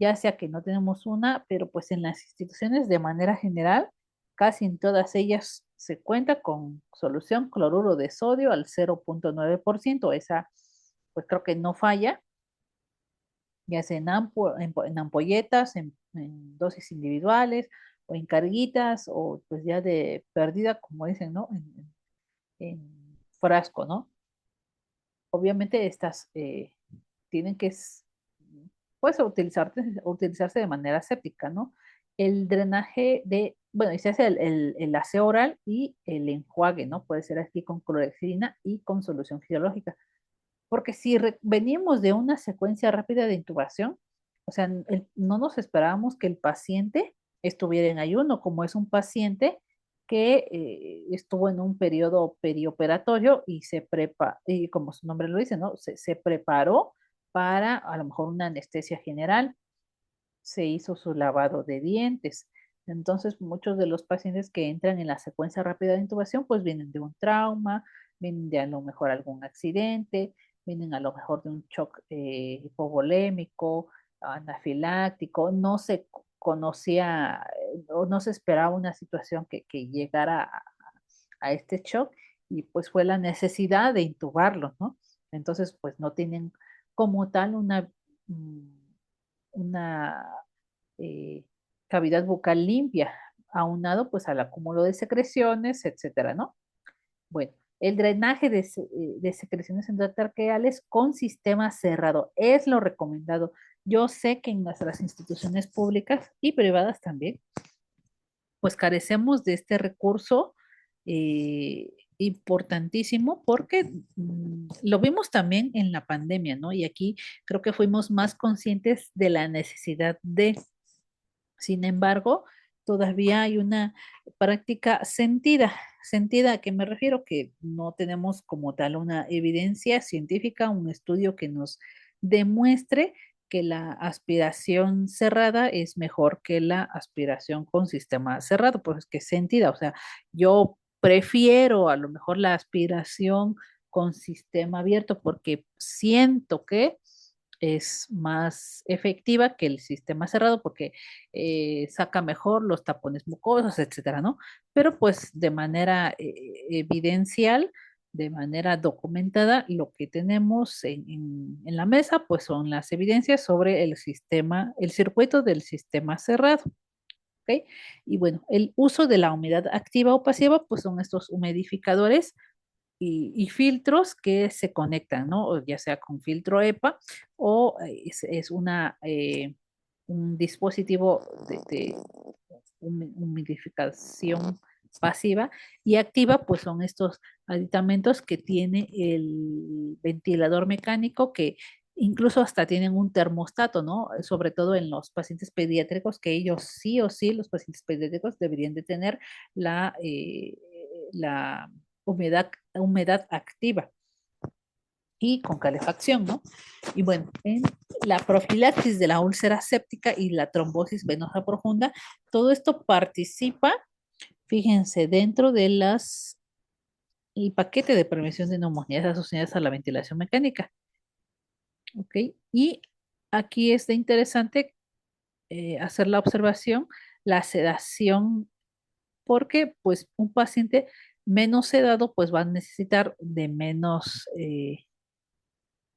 ya sea que no tenemos una, pero pues en las instituciones de manera general, casi en todas ellas se cuenta con solución cloruro de sodio al 0.9%, esa pues creo que no falla, ya sea en ampolletas, en dosis individuales o en carguitas o pues ya de perdida, como dicen, ¿no? En frasco, ¿no? Obviamente estas tienen que pues utilizarse de manera séptica, ¿no? El drenaje bueno, y se hace el aseo oral y el enjuague, ¿no? Puede ser aquí con clorexidina y con solución fisiológica. Porque si venimos de una secuencia rápida de intubación, o sea, no nos esperábamos que el paciente estuviera en ayuno, como es un paciente que estuvo en un periodo perioperatorio y como su nombre lo dice, ¿no? Se preparó para a lo mejor una anestesia general, se hizo su lavado de dientes. Entonces, muchos de los pacientes que entran en la secuencia rápida de intubación, pues vienen de un trauma, vienen de a lo mejor algún accidente, vienen a lo mejor de un shock hipovolémico, anafiláctico, no se conocía o no se esperaba una situación que llegara a este shock y pues fue la necesidad de intubarlo, ¿no? Entonces, pues no tienen como tal mm, una eh, cavidad bucal limpia, aunado pues al acúmulo de secreciones, etcétera, ¿no? Bueno, el drenaje de secreciones endotraqueales con sistema cerrado es lo recomendado. Yo sé que en nuestras instituciones públicas y privadas también, pues carecemos de este recurso importantísimo porque lo vimos también en la pandemia, ¿no? Y aquí creo que fuimos más conscientes de la necesidad de. Sin embargo, todavía hay una práctica sentida a que me refiero, que no tenemos como tal una evidencia científica, un estudio que nos demuestre que la aspiración cerrada es mejor que la aspiración con sistema cerrado, pues es que es sentida, o sea, yo prefiero a lo mejor la aspiración con sistema abierto porque siento que es más efectiva que el sistema cerrado porque saca mejor los tapones mucosos, etcétera, ¿no? Pero pues de manera evidencial, de manera documentada, lo que tenemos en la mesa, pues son las evidencias sobre el circuito del sistema cerrado. ¿Ok? Y bueno, el uso de la humedad activa o pasiva, pues son estos humidificadores y filtros que se conectan, ¿no? O ya sea con filtro EPA o es un dispositivo de humidificación pasiva y activa, pues son estos aditamentos que tiene el ventilador mecánico que incluso hasta tienen un termostato, ¿no? Sobre todo en los pacientes pediátricos, que ellos sí o sí, los pacientes pediátricos deberían de tener la humedad activa y con calefacción, ¿no? Y bueno, en la profilaxis de la úlcera séptica y la trombosis venosa profunda, todo esto participa, fíjense, dentro de el paquete de prevención de neumonías asociadas a la ventilación mecánica, ¿ok? Y aquí es de interesante hacer la observación, la sedación, porque pues un paciente menos sedado pues va a necesitar de menos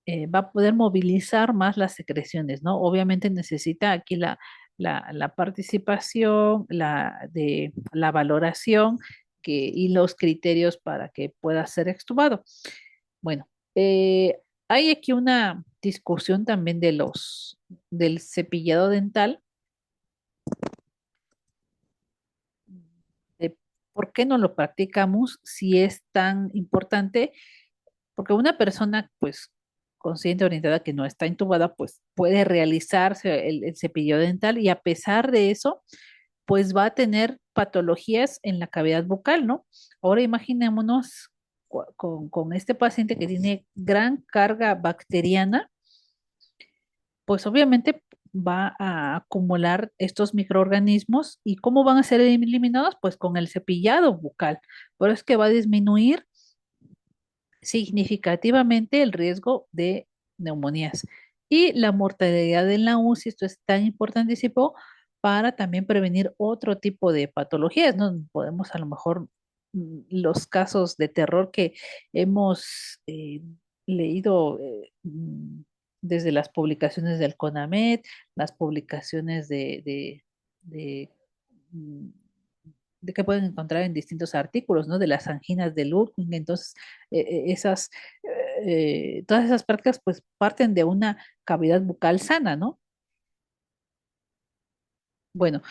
va a poder movilizar más las secreciones, ¿no? Obviamente necesita aquí la participación, de la valoración y los criterios para que pueda ser extubado. Bueno, hay aquí una discusión también del cepillado dental, de por qué no lo practicamos si es tan importante, porque una persona, pues, consciente, orientada, que no está intubada, pues puede realizarse el cepillo dental y a pesar de eso, pues va a tener patologías en la cavidad bucal, ¿no? Ahora imaginémonos con este paciente que tiene gran carga bacteriana, pues obviamente va a acumular estos microorganismos y ¿cómo van a ser eliminados? Pues con el cepillado bucal. Por eso es que va a disminuir significativamente el riesgo de neumonías. Y la mortalidad en la UCI, esto es tan importantísimo para también prevenir otro tipo de patologías, ¿no? Podemos a lo mejor los casos de terror que hemos leído desde las publicaciones del CONAMED, las publicaciones de de que pueden encontrar en distintos artículos, ¿no? De las anginas de Ludwig. Entonces, esas, todas esas prácticas pues parten de una cavidad bucal sana, ¿no? Bueno,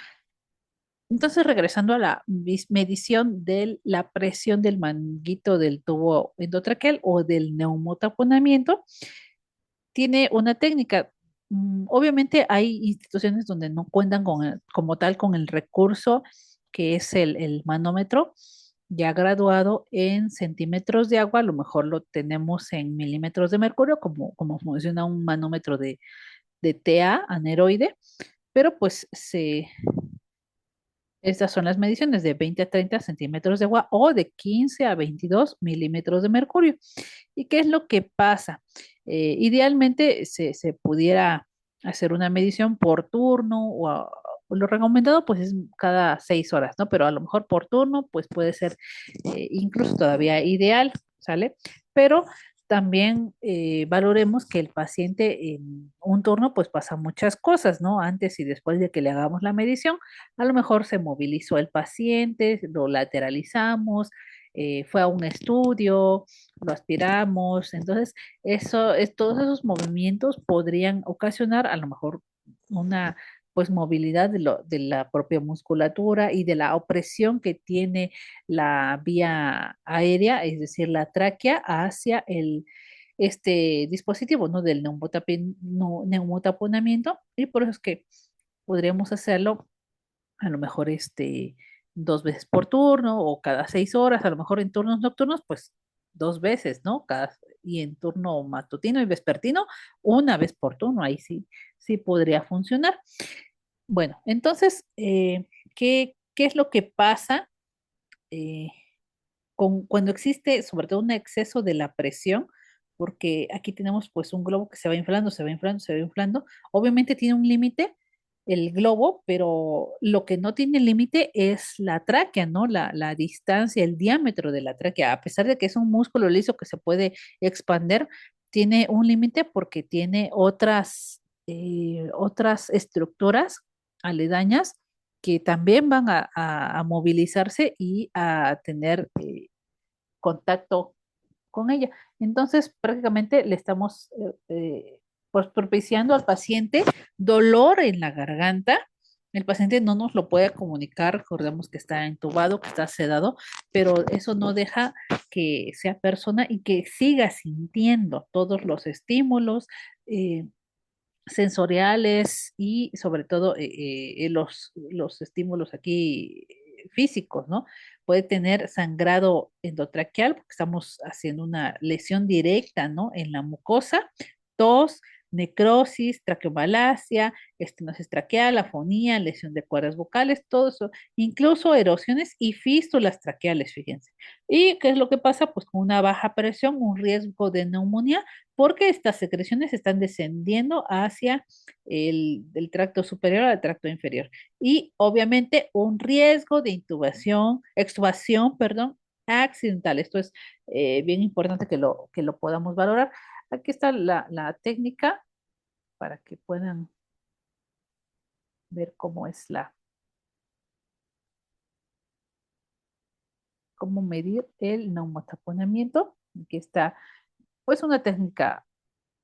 entonces regresando a la medición de la presión del manguito del tubo endotraqueal o del neumotaponamiento, tiene una técnica. Obviamente hay instituciones donde no cuentan con como tal con el recurso que es el manómetro ya graduado en centímetros de agua, a lo mejor lo tenemos en milímetros de mercurio, como funciona un manómetro de TA aneroide, pero pues estas son las mediciones de 20 a 30 centímetros de agua o de 15 a 22 milímetros de mercurio. ¿Y qué es lo que pasa? Idealmente se pudiera hacer una medición por turno o lo recomendado pues es cada 6 horas, ¿no? Pero a lo mejor por turno pues puede ser incluso todavía ideal, ¿sale? Pero también valoremos que el paciente en un turno pues pasa muchas cosas, ¿no? Antes y después de que le hagamos la medición, a lo mejor se movilizó el paciente, lo lateralizamos, fue a un estudio, lo aspiramos, entonces todos esos movimientos podrían ocasionar a lo mejor una pues movilidad de la propia musculatura y de la opresión que tiene la vía aérea, es decir, la tráquea hacia este dispositivo, ¿no? Del neumotaponamiento, y por eso es que podríamos hacerlo a lo mejor 2 veces por turno o cada 6 horas, a lo mejor en turnos nocturnos, pues 2 veces, ¿no? Y en turno matutino y vespertino, una vez por turno, ahí sí, sí podría funcionar. Bueno, entonces, ¿qué es lo que pasa eh, cuando existe sobre todo un exceso de la presión? Porque aquí tenemos pues un globo que se va inflando, se va inflando, se va inflando. Obviamente tiene un límite el globo, pero lo que no tiene límite es la tráquea, ¿no? La distancia, el diámetro de la tráquea. A pesar de que es un músculo liso que se puede expander, tiene un límite porque tiene otras estructuras aledañas que también van a movilizarse y a tener contacto con ella. Entonces, prácticamente le estamos pues, propiciando al paciente dolor en la garganta. El paciente no nos lo puede comunicar, recordemos que está entubado, que está sedado, pero eso no deja que sea persona y que siga sintiendo todos los estímulos sensoriales y sobre todo los estímulos aquí físicos, ¿no? Puede tener sangrado endotraqueal porque estamos haciendo una lesión directa, ¿no? En la mucosa, tos, necrosis, traqueomalacia, estenosis traqueal, afonía, lesión de cuerdas vocales, todo eso, incluso erosiones y fístulas traqueales, fíjense. ¿Y qué es lo que pasa? Pues con una baja presión, un riesgo de neumonía porque estas secreciones están descendiendo hacia el tracto superior al tracto inferior. Y obviamente un riesgo de extubación, perdón, accidental. Esto es bien importante que lo podamos valorar. Aquí está la técnica para que puedan ver cómo medir el neumotaponamiento. Aquí está, pues una técnica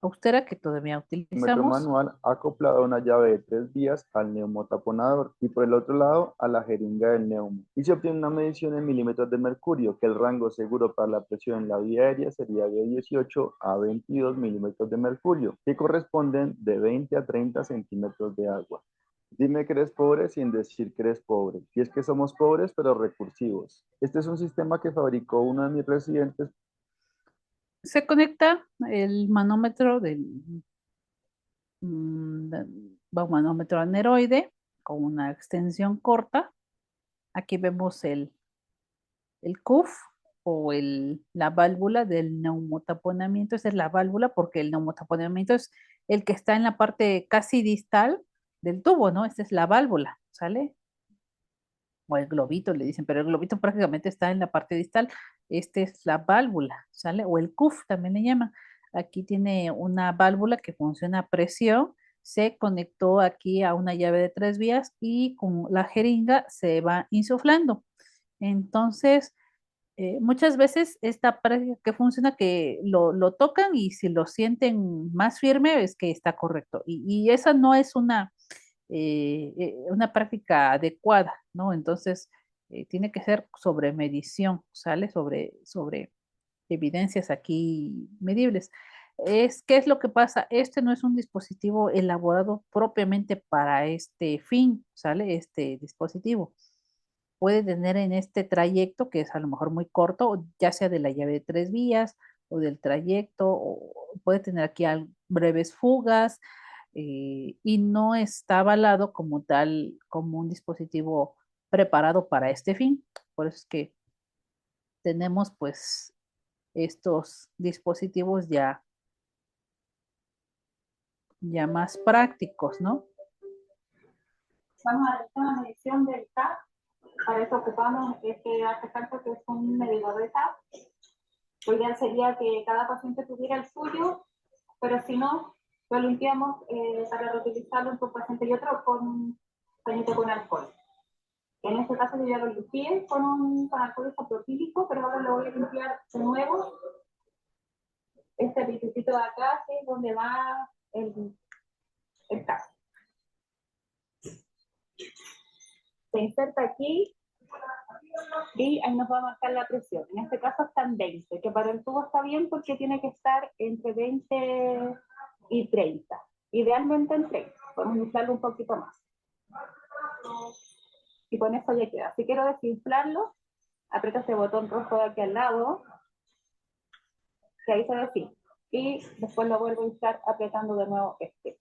austera que todavía Metro utilizamos. manual acoplado a una llave de 3 vías al neumotaponador y por el otro lado a la jeringa del neumo. Y se obtiene una medición en milímetros de mercurio, que el rango seguro para la presión en la vía aérea sería de 18 a 22 milímetros de mercurio, que corresponden de 20 a 30 centímetros de agua. Dime que eres pobre sin decir que eres pobre. Y es que somos pobres pero recursivos. Este es un sistema que fabricó uno de mis residentes. Se conecta el manómetro manómetro aneroide con una extensión corta. Aquí vemos el CUF o la válvula del neumotaponamiento. Esa es la válvula porque el neumotaponamiento es el que está en la parte casi distal del tubo, ¿no? Esta es la válvula, ¿sale? O el globito le dicen, pero el globito prácticamente está en la parte distal. Esta es la válvula, ¿sale? O el CUF también le llaman. Aquí tiene una válvula que funciona a presión se conectó aquí a una llave de 3 vías y con la jeringa se va insuflando. Entonces, muchas veces esta práctica que funciona que lo tocan y si lo sienten más firme es que está correcto. Y esa no es una práctica adecuada, ¿no? Entonces, tiene que ser sobre medición, ¿sale? Sobre evidencias aquí medibles. ¿Qué es lo que pasa? Este no es un dispositivo elaborado propiamente para este fin, ¿sale? Este dispositivo puede tener en este trayecto, que es a lo mejor muy corto, ya sea de la llave de 3 vías o del trayecto, o puede tener aquí breves fugas, y no está avalado como tal, como un dispositivo preparado para este fin. Por eso es que tenemos pues estos dispositivos ya más prácticos, ¿no? Vamos a realizar una medición del TAP. Para eso ocupamos este artefacto que es un medidor de TAP. Lo ideal sería que cada paciente tuviera el suyo, pero si no, lo limpiamos para reutilizarlo entre un paciente y otro con un pañito con alcohol. En este caso yo ya lo limpié con alcohol isopropílico, pero ahora lo voy a limpiar de nuevo. Este pitutito de acá, que es donde va el TAP. Se inserta aquí y ahí nos va a marcar la presión. En este caso está en 20, que para el tubo está bien porque tiene que estar entre 20 y 30. Idealmente en 30. Podemos inflarlo un poquito más. Y con eso ya queda. Si quiero desinflarlo, aprieto este botón rojo de aquí al lado, que ahí se desinfla. Y después lo vuelvo a inflar apretando de nuevo este.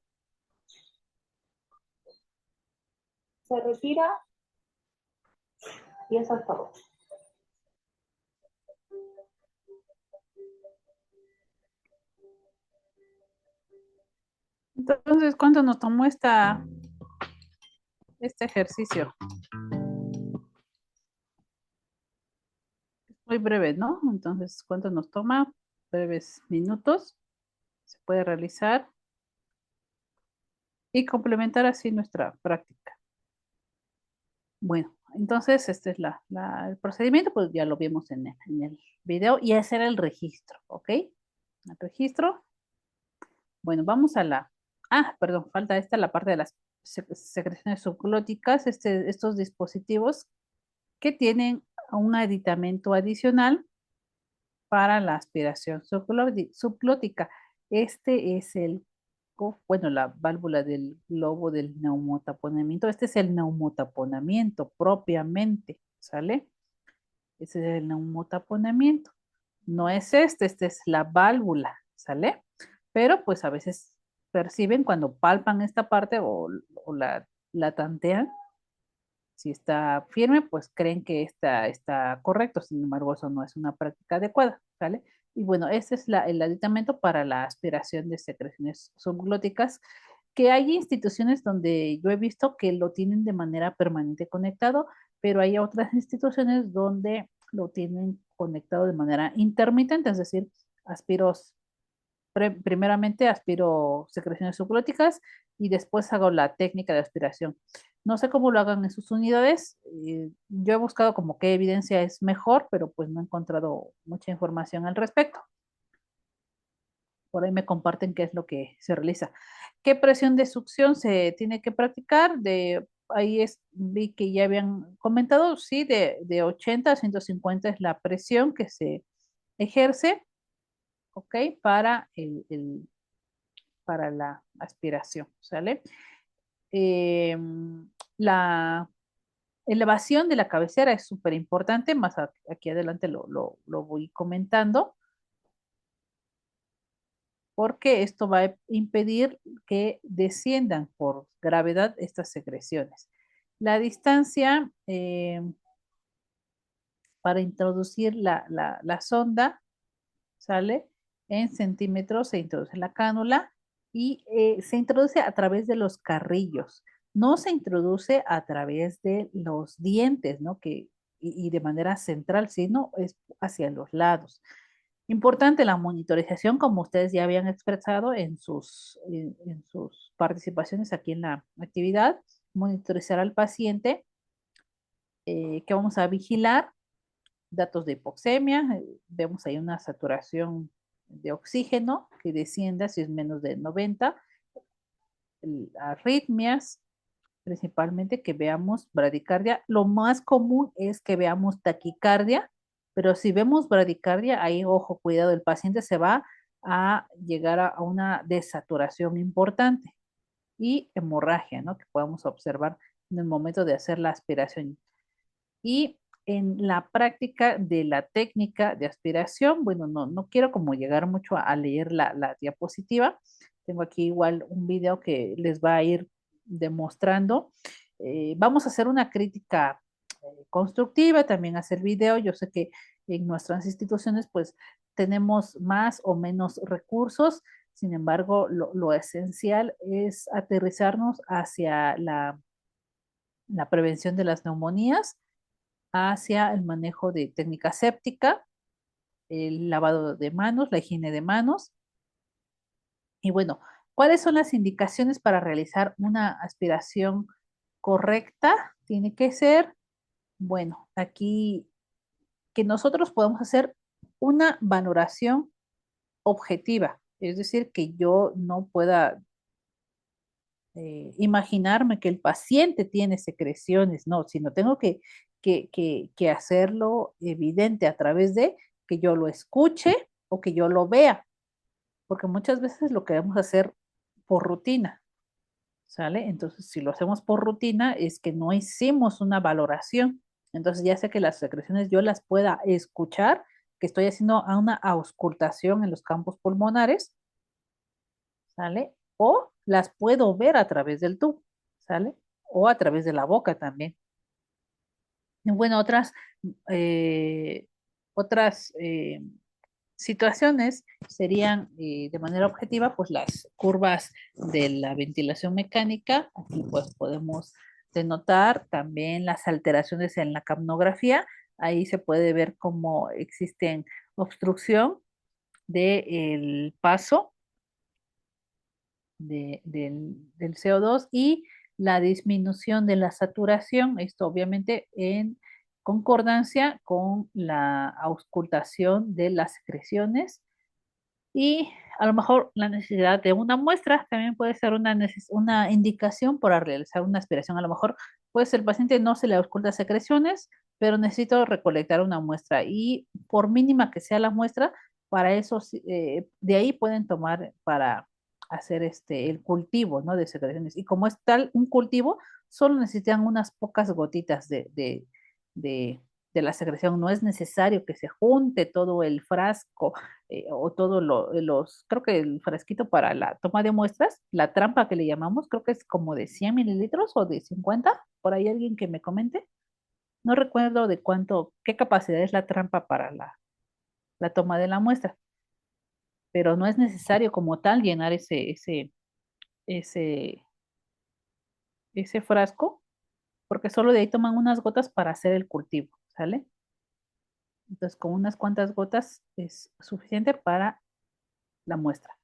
Se retira y eso es todo. Entonces, ¿cuánto nos tomó este ejercicio? Muy breve, ¿no? Entonces, ¿cuánto nos toma? Breves minutos. Se puede realizar y complementar así nuestra práctica. Bueno, entonces este es el procedimiento, pues ya lo vimos en el video y hacer el registro, ¿ok? El registro. Bueno, vamos perdón, falta la parte de las secreciones subglóticas, estos dispositivos que tienen un aditamento adicional para la aspiración subglótica. Este es la válvula del globo del neumotaponamiento. Este es el neumotaponamiento propiamente, ¿sale? Ese es el neumotaponamiento. No es esta es la válvula, ¿sale? Pero pues a veces perciben cuando palpan esta parte o la tantean. Si está firme, pues creen que está correcto. Sin embargo, eso no es una práctica adecuada, ¿sale? Y bueno, ese es el aditamento para la aspiración de secreciones subglóticas, que hay instituciones donde yo he visto que lo tienen de manera permanente conectado, pero hay otras instituciones donde lo tienen conectado de manera intermitente, es decir, aspiros primeramente aspiro secreciones subglóticas y después hago la técnica de aspiración. No sé cómo lo hagan en sus unidades. Yo he buscado como qué evidencia es mejor, pero pues no he encontrado mucha información al respecto. Por ahí me comparten qué es lo que se realiza. ¿Qué presión de succión se tiene que practicar? Vi que ya habían comentado, sí, de 80 a 150 es la presión que se ejerce, ¿ok? Para la aspiración, ¿sale? La elevación de la cabecera es súper importante, aquí adelante lo voy comentando, porque esto va a impedir que desciendan por gravedad estas secreciones. La distancia para introducir la sonda, ¿sale? En centímetros se introduce la cánula y se introduce a través de los carrillos, no se introduce a través de los dientes, ¿no? Y de manera central, sino es hacia los lados. Importante la monitorización, como ustedes ya habían expresado en sus participaciones aquí en la actividad, monitorizar al paciente, que vamos a vigilar, datos de hipoxemia, vemos ahí una saturación de oxígeno que descienda si es menos de 90, arritmias, principalmente que veamos bradicardia. Lo más común es que veamos taquicardia, pero si vemos bradicardia, ahí ojo, cuidado, el paciente se va a llegar a una desaturación importante y hemorragia, ¿no? Que podemos observar en el momento de hacer la aspiración. Y en la práctica de la técnica de aspiración, bueno, no quiero como llegar mucho a leer la diapositiva. Tengo aquí igual un video que les va a ir demostrando. Vamos a hacer una crítica constructiva, también hacer video. Yo sé que en nuestras instituciones pues tenemos más o menos recursos, sin embargo, lo esencial es aterrizarnos hacia la prevención de las neumonías, hacia el manejo de técnica séptica, el lavado de manos, la higiene de manos. Y bueno, ¿cuáles son las indicaciones para realizar una aspiración correcta? Tiene que ser, bueno, aquí que nosotros podemos hacer una valoración objetiva, es decir, que yo no pueda imaginarme que el paciente tiene secreciones, no, sino tengo que hacerlo evidente a través de que yo lo escuche o que yo lo vea, porque muchas veces lo queremos hacer por rutina, ¿sale? Entonces, si lo hacemos por rutina, es que no hicimos una valoración. Entonces, ya sé que las secreciones yo las pueda escuchar, que estoy haciendo una auscultación en los campos pulmonares, ¿sale? O las puedo ver a través del tubo, ¿sale? O a través de la boca también. Y bueno, eh, otras situaciones serían de manera objetiva, pues las curvas de la ventilación mecánica. Aquí pues podemos denotar también las alteraciones en la capnografía. Ahí se puede ver cómo existen obstrucción del paso del CO2 y la disminución de la saturación, esto obviamente en concordancia con la auscultación de las secreciones y a lo mejor la necesidad de una muestra también puede ser una indicación para realizar una aspiración. A lo mejor puede ser el paciente no se le ausculta secreciones, pero necesito recolectar una muestra y por mínima que sea la muestra, para eso de ahí pueden tomar para hacer el cultivo, ¿no? De secreciones. Y como es tal un cultivo, solo necesitan unas pocas gotitas de, de la secreción. No es necesario que se junte todo el frasco o todo creo que el frasquito para la toma de muestras, la trampa que le llamamos, creo que es como de 100 mililitros o de 50, por ahí alguien que me comente. No recuerdo de qué capacidad es la trampa para la toma de la muestra, pero no es necesario como tal llenar ese, ese frasco, porque solo de ahí toman unas gotas para hacer el cultivo, ¿sale? Entonces, con unas cuantas gotas es suficiente para la muestra.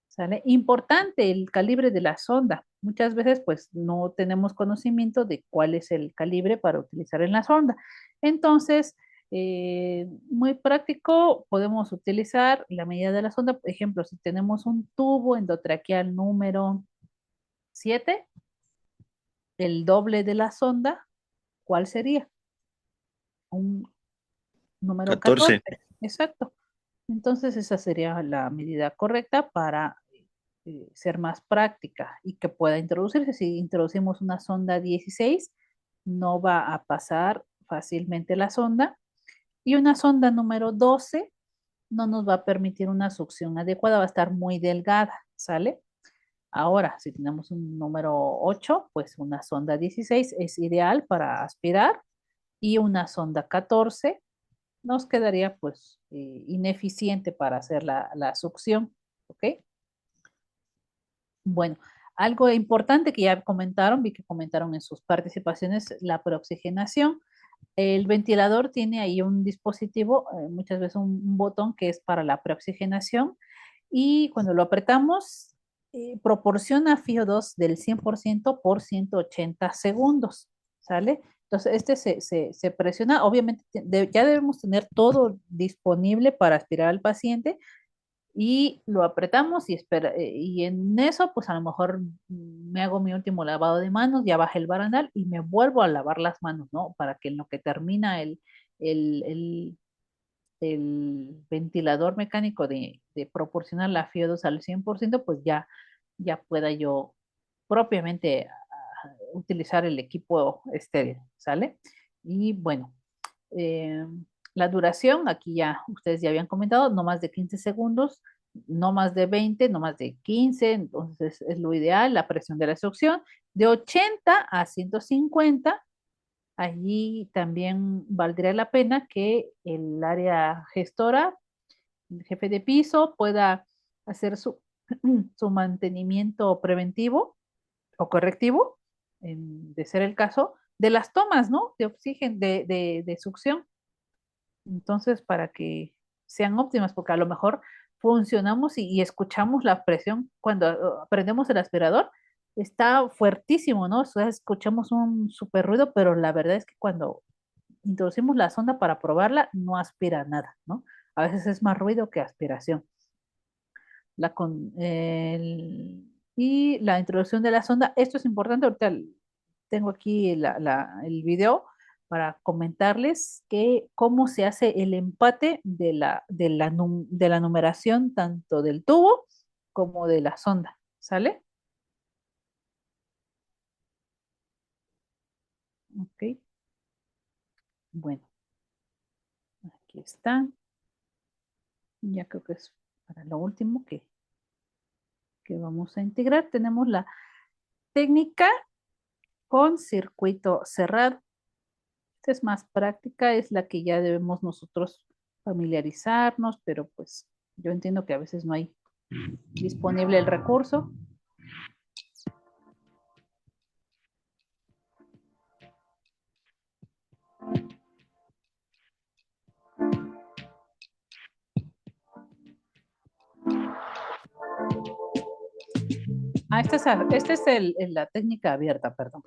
¿Sale? Importante el calibre de la sonda. Muchas veces pues no tenemos conocimiento de cuál es el calibre para utilizar en la sonda. Entonces, muy práctico, podemos utilizar la medida de la sonda. Por ejemplo, si tenemos un tubo endotraqueal número 7, el doble de la sonda, ¿cuál sería? Un número 14. 14. Exacto. Entonces, esa sería la medida correcta para ser más práctica y que pueda introducirse. Si introducimos una sonda 16, no va a pasar fácilmente la sonda. Y una sonda número 12 no nos va a permitir una succión adecuada, va a estar muy delgada, ¿sale? Ahora, si tenemos un número 8, pues una sonda 16 es ideal para aspirar y una sonda 14 nos quedaría pues ineficiente para hacer la succión, ¿ok? Bueno, algo importante que ya comentaron, vi que comentaron en sus participaciones, la preoxigenación. El ventilador tiene ahí un dispositivo, muchas veces un botón que es para la preoxigenación y cuando lo apretamos proporciona FiO2 del 100% por 180 segundos, ¿sale? Entonces, se presiona, obviamente ya debemos tener todo disponible para aspirar al paciente y lo apretamos y, espera, y en eso, pues a lo mejor me hago mi último lavado de manos, ya bajé el barandal y me vuelvo a lavar las manos, ¿no? Para que en lo que termina el, el, el ventilador mecánico de proporcionar la FIO2 al 100%, pues ya pueda yo propiamente utilizar el equipo estéril, ¿sale? Y bueno, eh, la duración, aquí ya ustedes ya habían comentado, no más de 15 segundos, no más de 20, no más de 15, entonces es lo ideal, la presión de la succión de 80 a 150. Allí también valdría la pena que el área gestora, el jefe de piso, pueda hacer su mantenimiento preventivo o correctivo, de ser el caso, de las tomas, ¿no? De oxígeno, de succión. Entonces, para que sean óptimas, porque a lo mejor funcionamos y escuchamos la presión cuando prendemos el aspirador, está fuertísimo, ¿no? O sea, escuchamos un súper ruido, pero la verdad es que cuando introducimos la sonda para probarla, no aspira nada, ¿no? A veces es más ruido que aspiración. Y la introducción de la sonda, esto es importante, ahorita tengo aquí el video para comentarles que cómo se hace el empate de la numeración tanto del tubo como de la sonda, ¿sale? Ok, bueno, aquí está. Ya creo que es para lo último que vamos a integrar. Tenemos la técnica con circuito cerrado. Esta es más práctica, es la que ya debemos nosotros familiarizarnos, pero pues yo entiendo que a veces no hay disponible el recurso. Esta es la técnica abierta, perdón.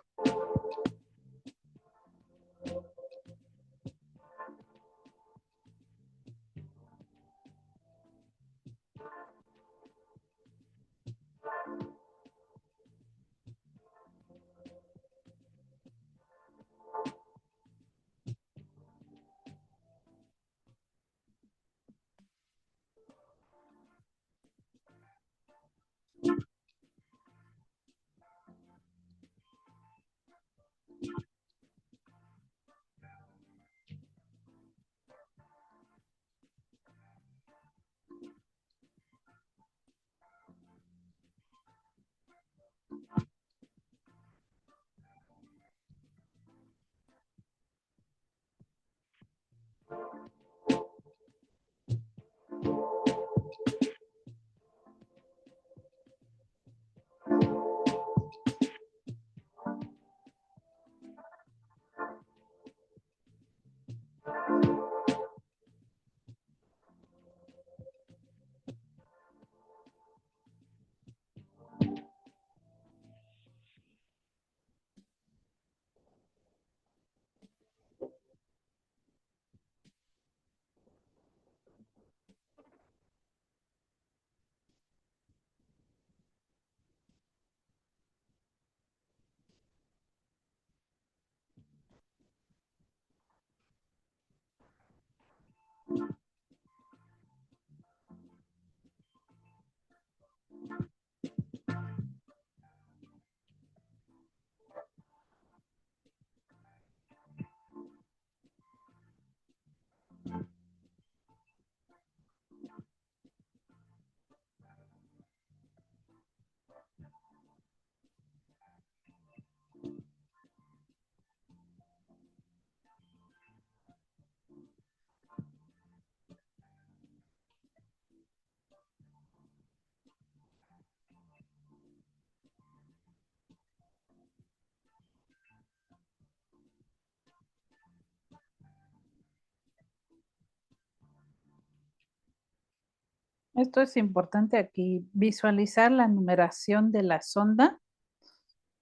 Esto es importante aquí, visualizar la numeración de la sonda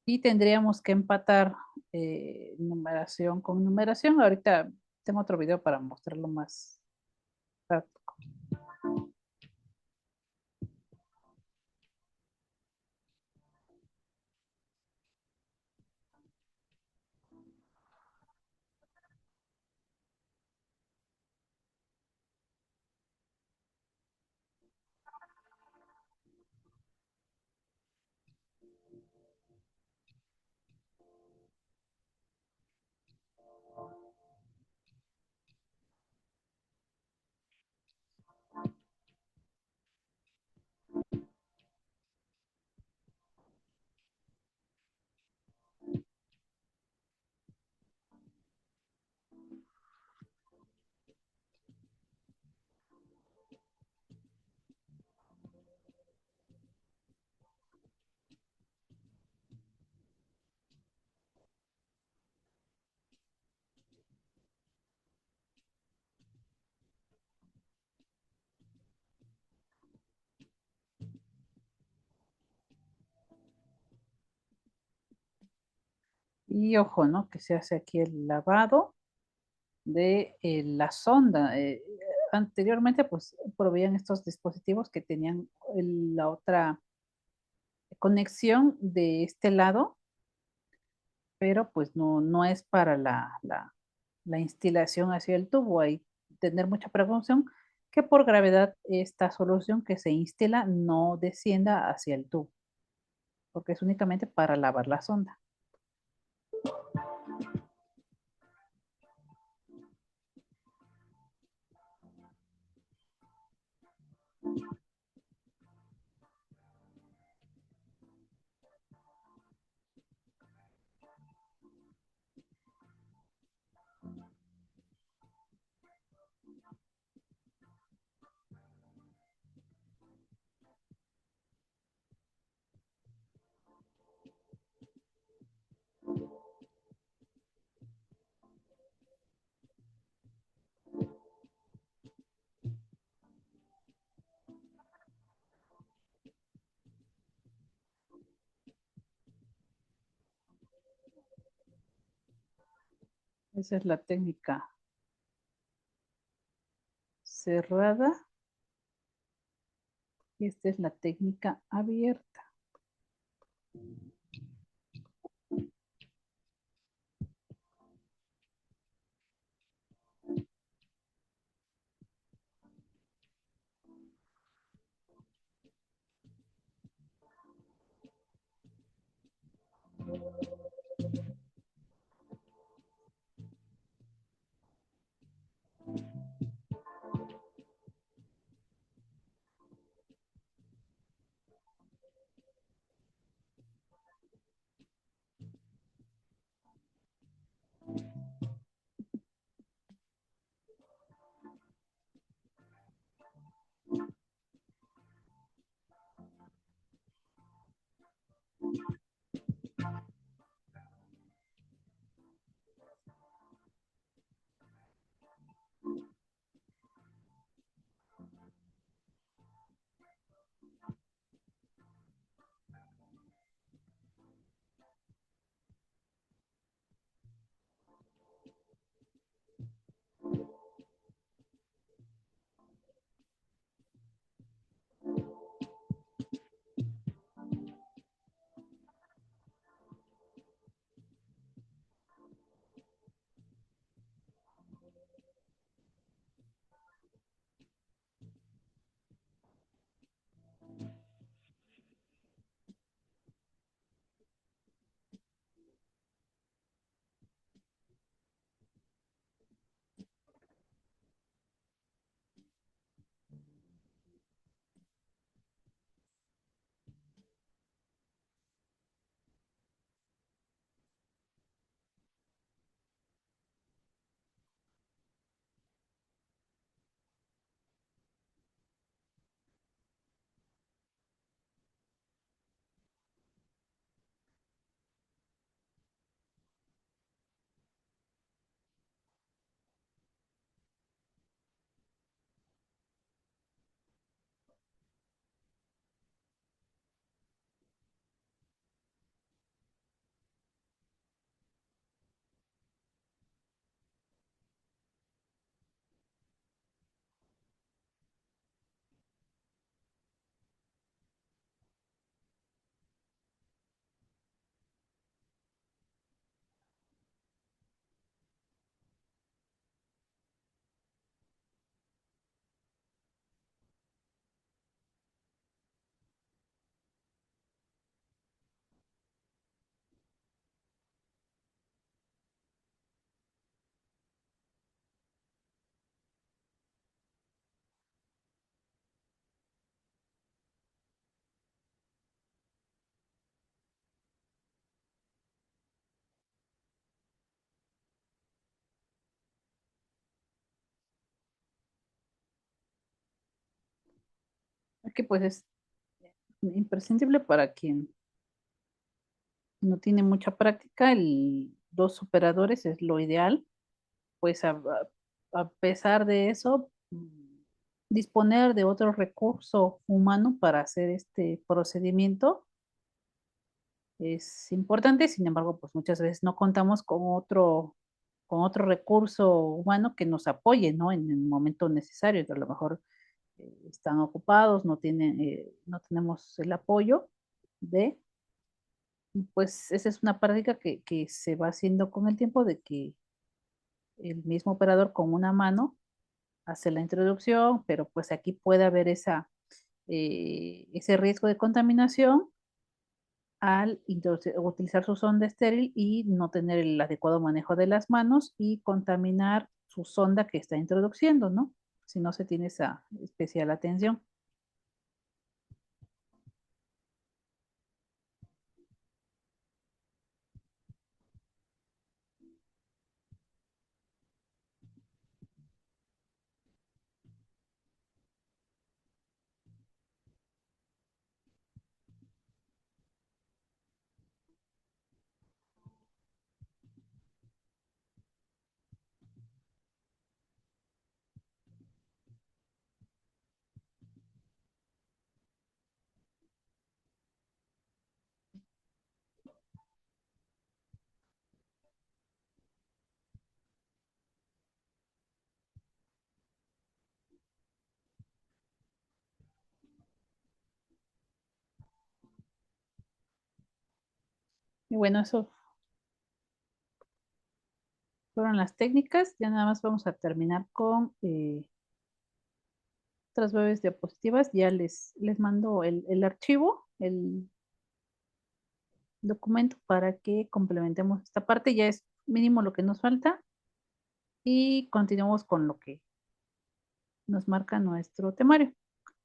y tendríamos que empatar numeración con numeración. Ahorita tengo otro video para mostrarlo más práctico. Y ojo, ¿no? Que se hace aquí el lavado de la sonda. Anteriormente, pues, proveían estos dispositivos que tenían la otra conexión de este lado, pero pues no es para la instalación hacia el tubo. Hay que tener mucha precaución que por gravedad esta solución que se instala no descienda hacia el tubo, porque es únicamente para lavar la sonda. Esa es la técnica cerrada. Esta es la técnica abierta. que pues es imprescindible para quien no tiene mucha práctica. Dos operadores es lo ideal, pues a pesar de eso, disponer de otro recurso humano para hacer este procedimiento es importante. Sin embargo, pues muchas veces no contamos con otro recurso humano que nos apoye, ¿no? En el momento necesario, que a lo mejor están ocupados, no tenemos el apoyo de, y pues esa es una práctica que se va haciendo con el tiempo, de que el mismo operador con una mano hace la introducción, pero pues aquí puede haber ese riesgo de contaminación al utilizar su sonda estéril y no tener el adecuado manejo de las manos y contaminar su sonda que está introduciendo, ¿no? Si no se tiene esa especial atención. Y bueno, eso fueron las técnicas. Ya nada más vamos a terminar con otras breves diapositivas. Ya les mando el archivo, el documento, para que complementemos esta parte. Ya es mínimo lo que nos falta y continuamos con lo que nos marca nuestro temario.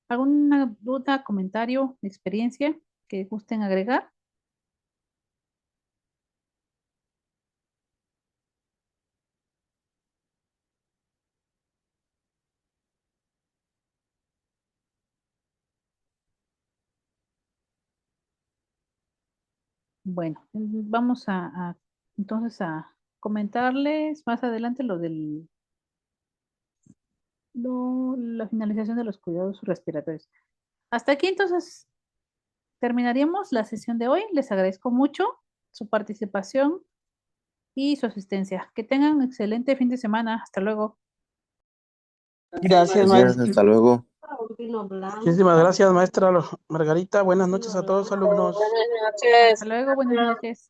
¿Alguna duda, comentario, experiencia que gusten agregar? Bueno, vamos entonces a comentarles más adelante la finalización de los cuidados respiratorios. Hasta aquí entonces terminaríamos la sesión de hoy. Les agradezco mucho su participación y su asistencia. Que tengan un excelente fin de semana. Hasta luego. Gracias, Gracias, maestra. hasta luego. Muchísimas gracias, maestra Margarita. Buenas noches a todos, alumnos. Hasta luego, buenas noches.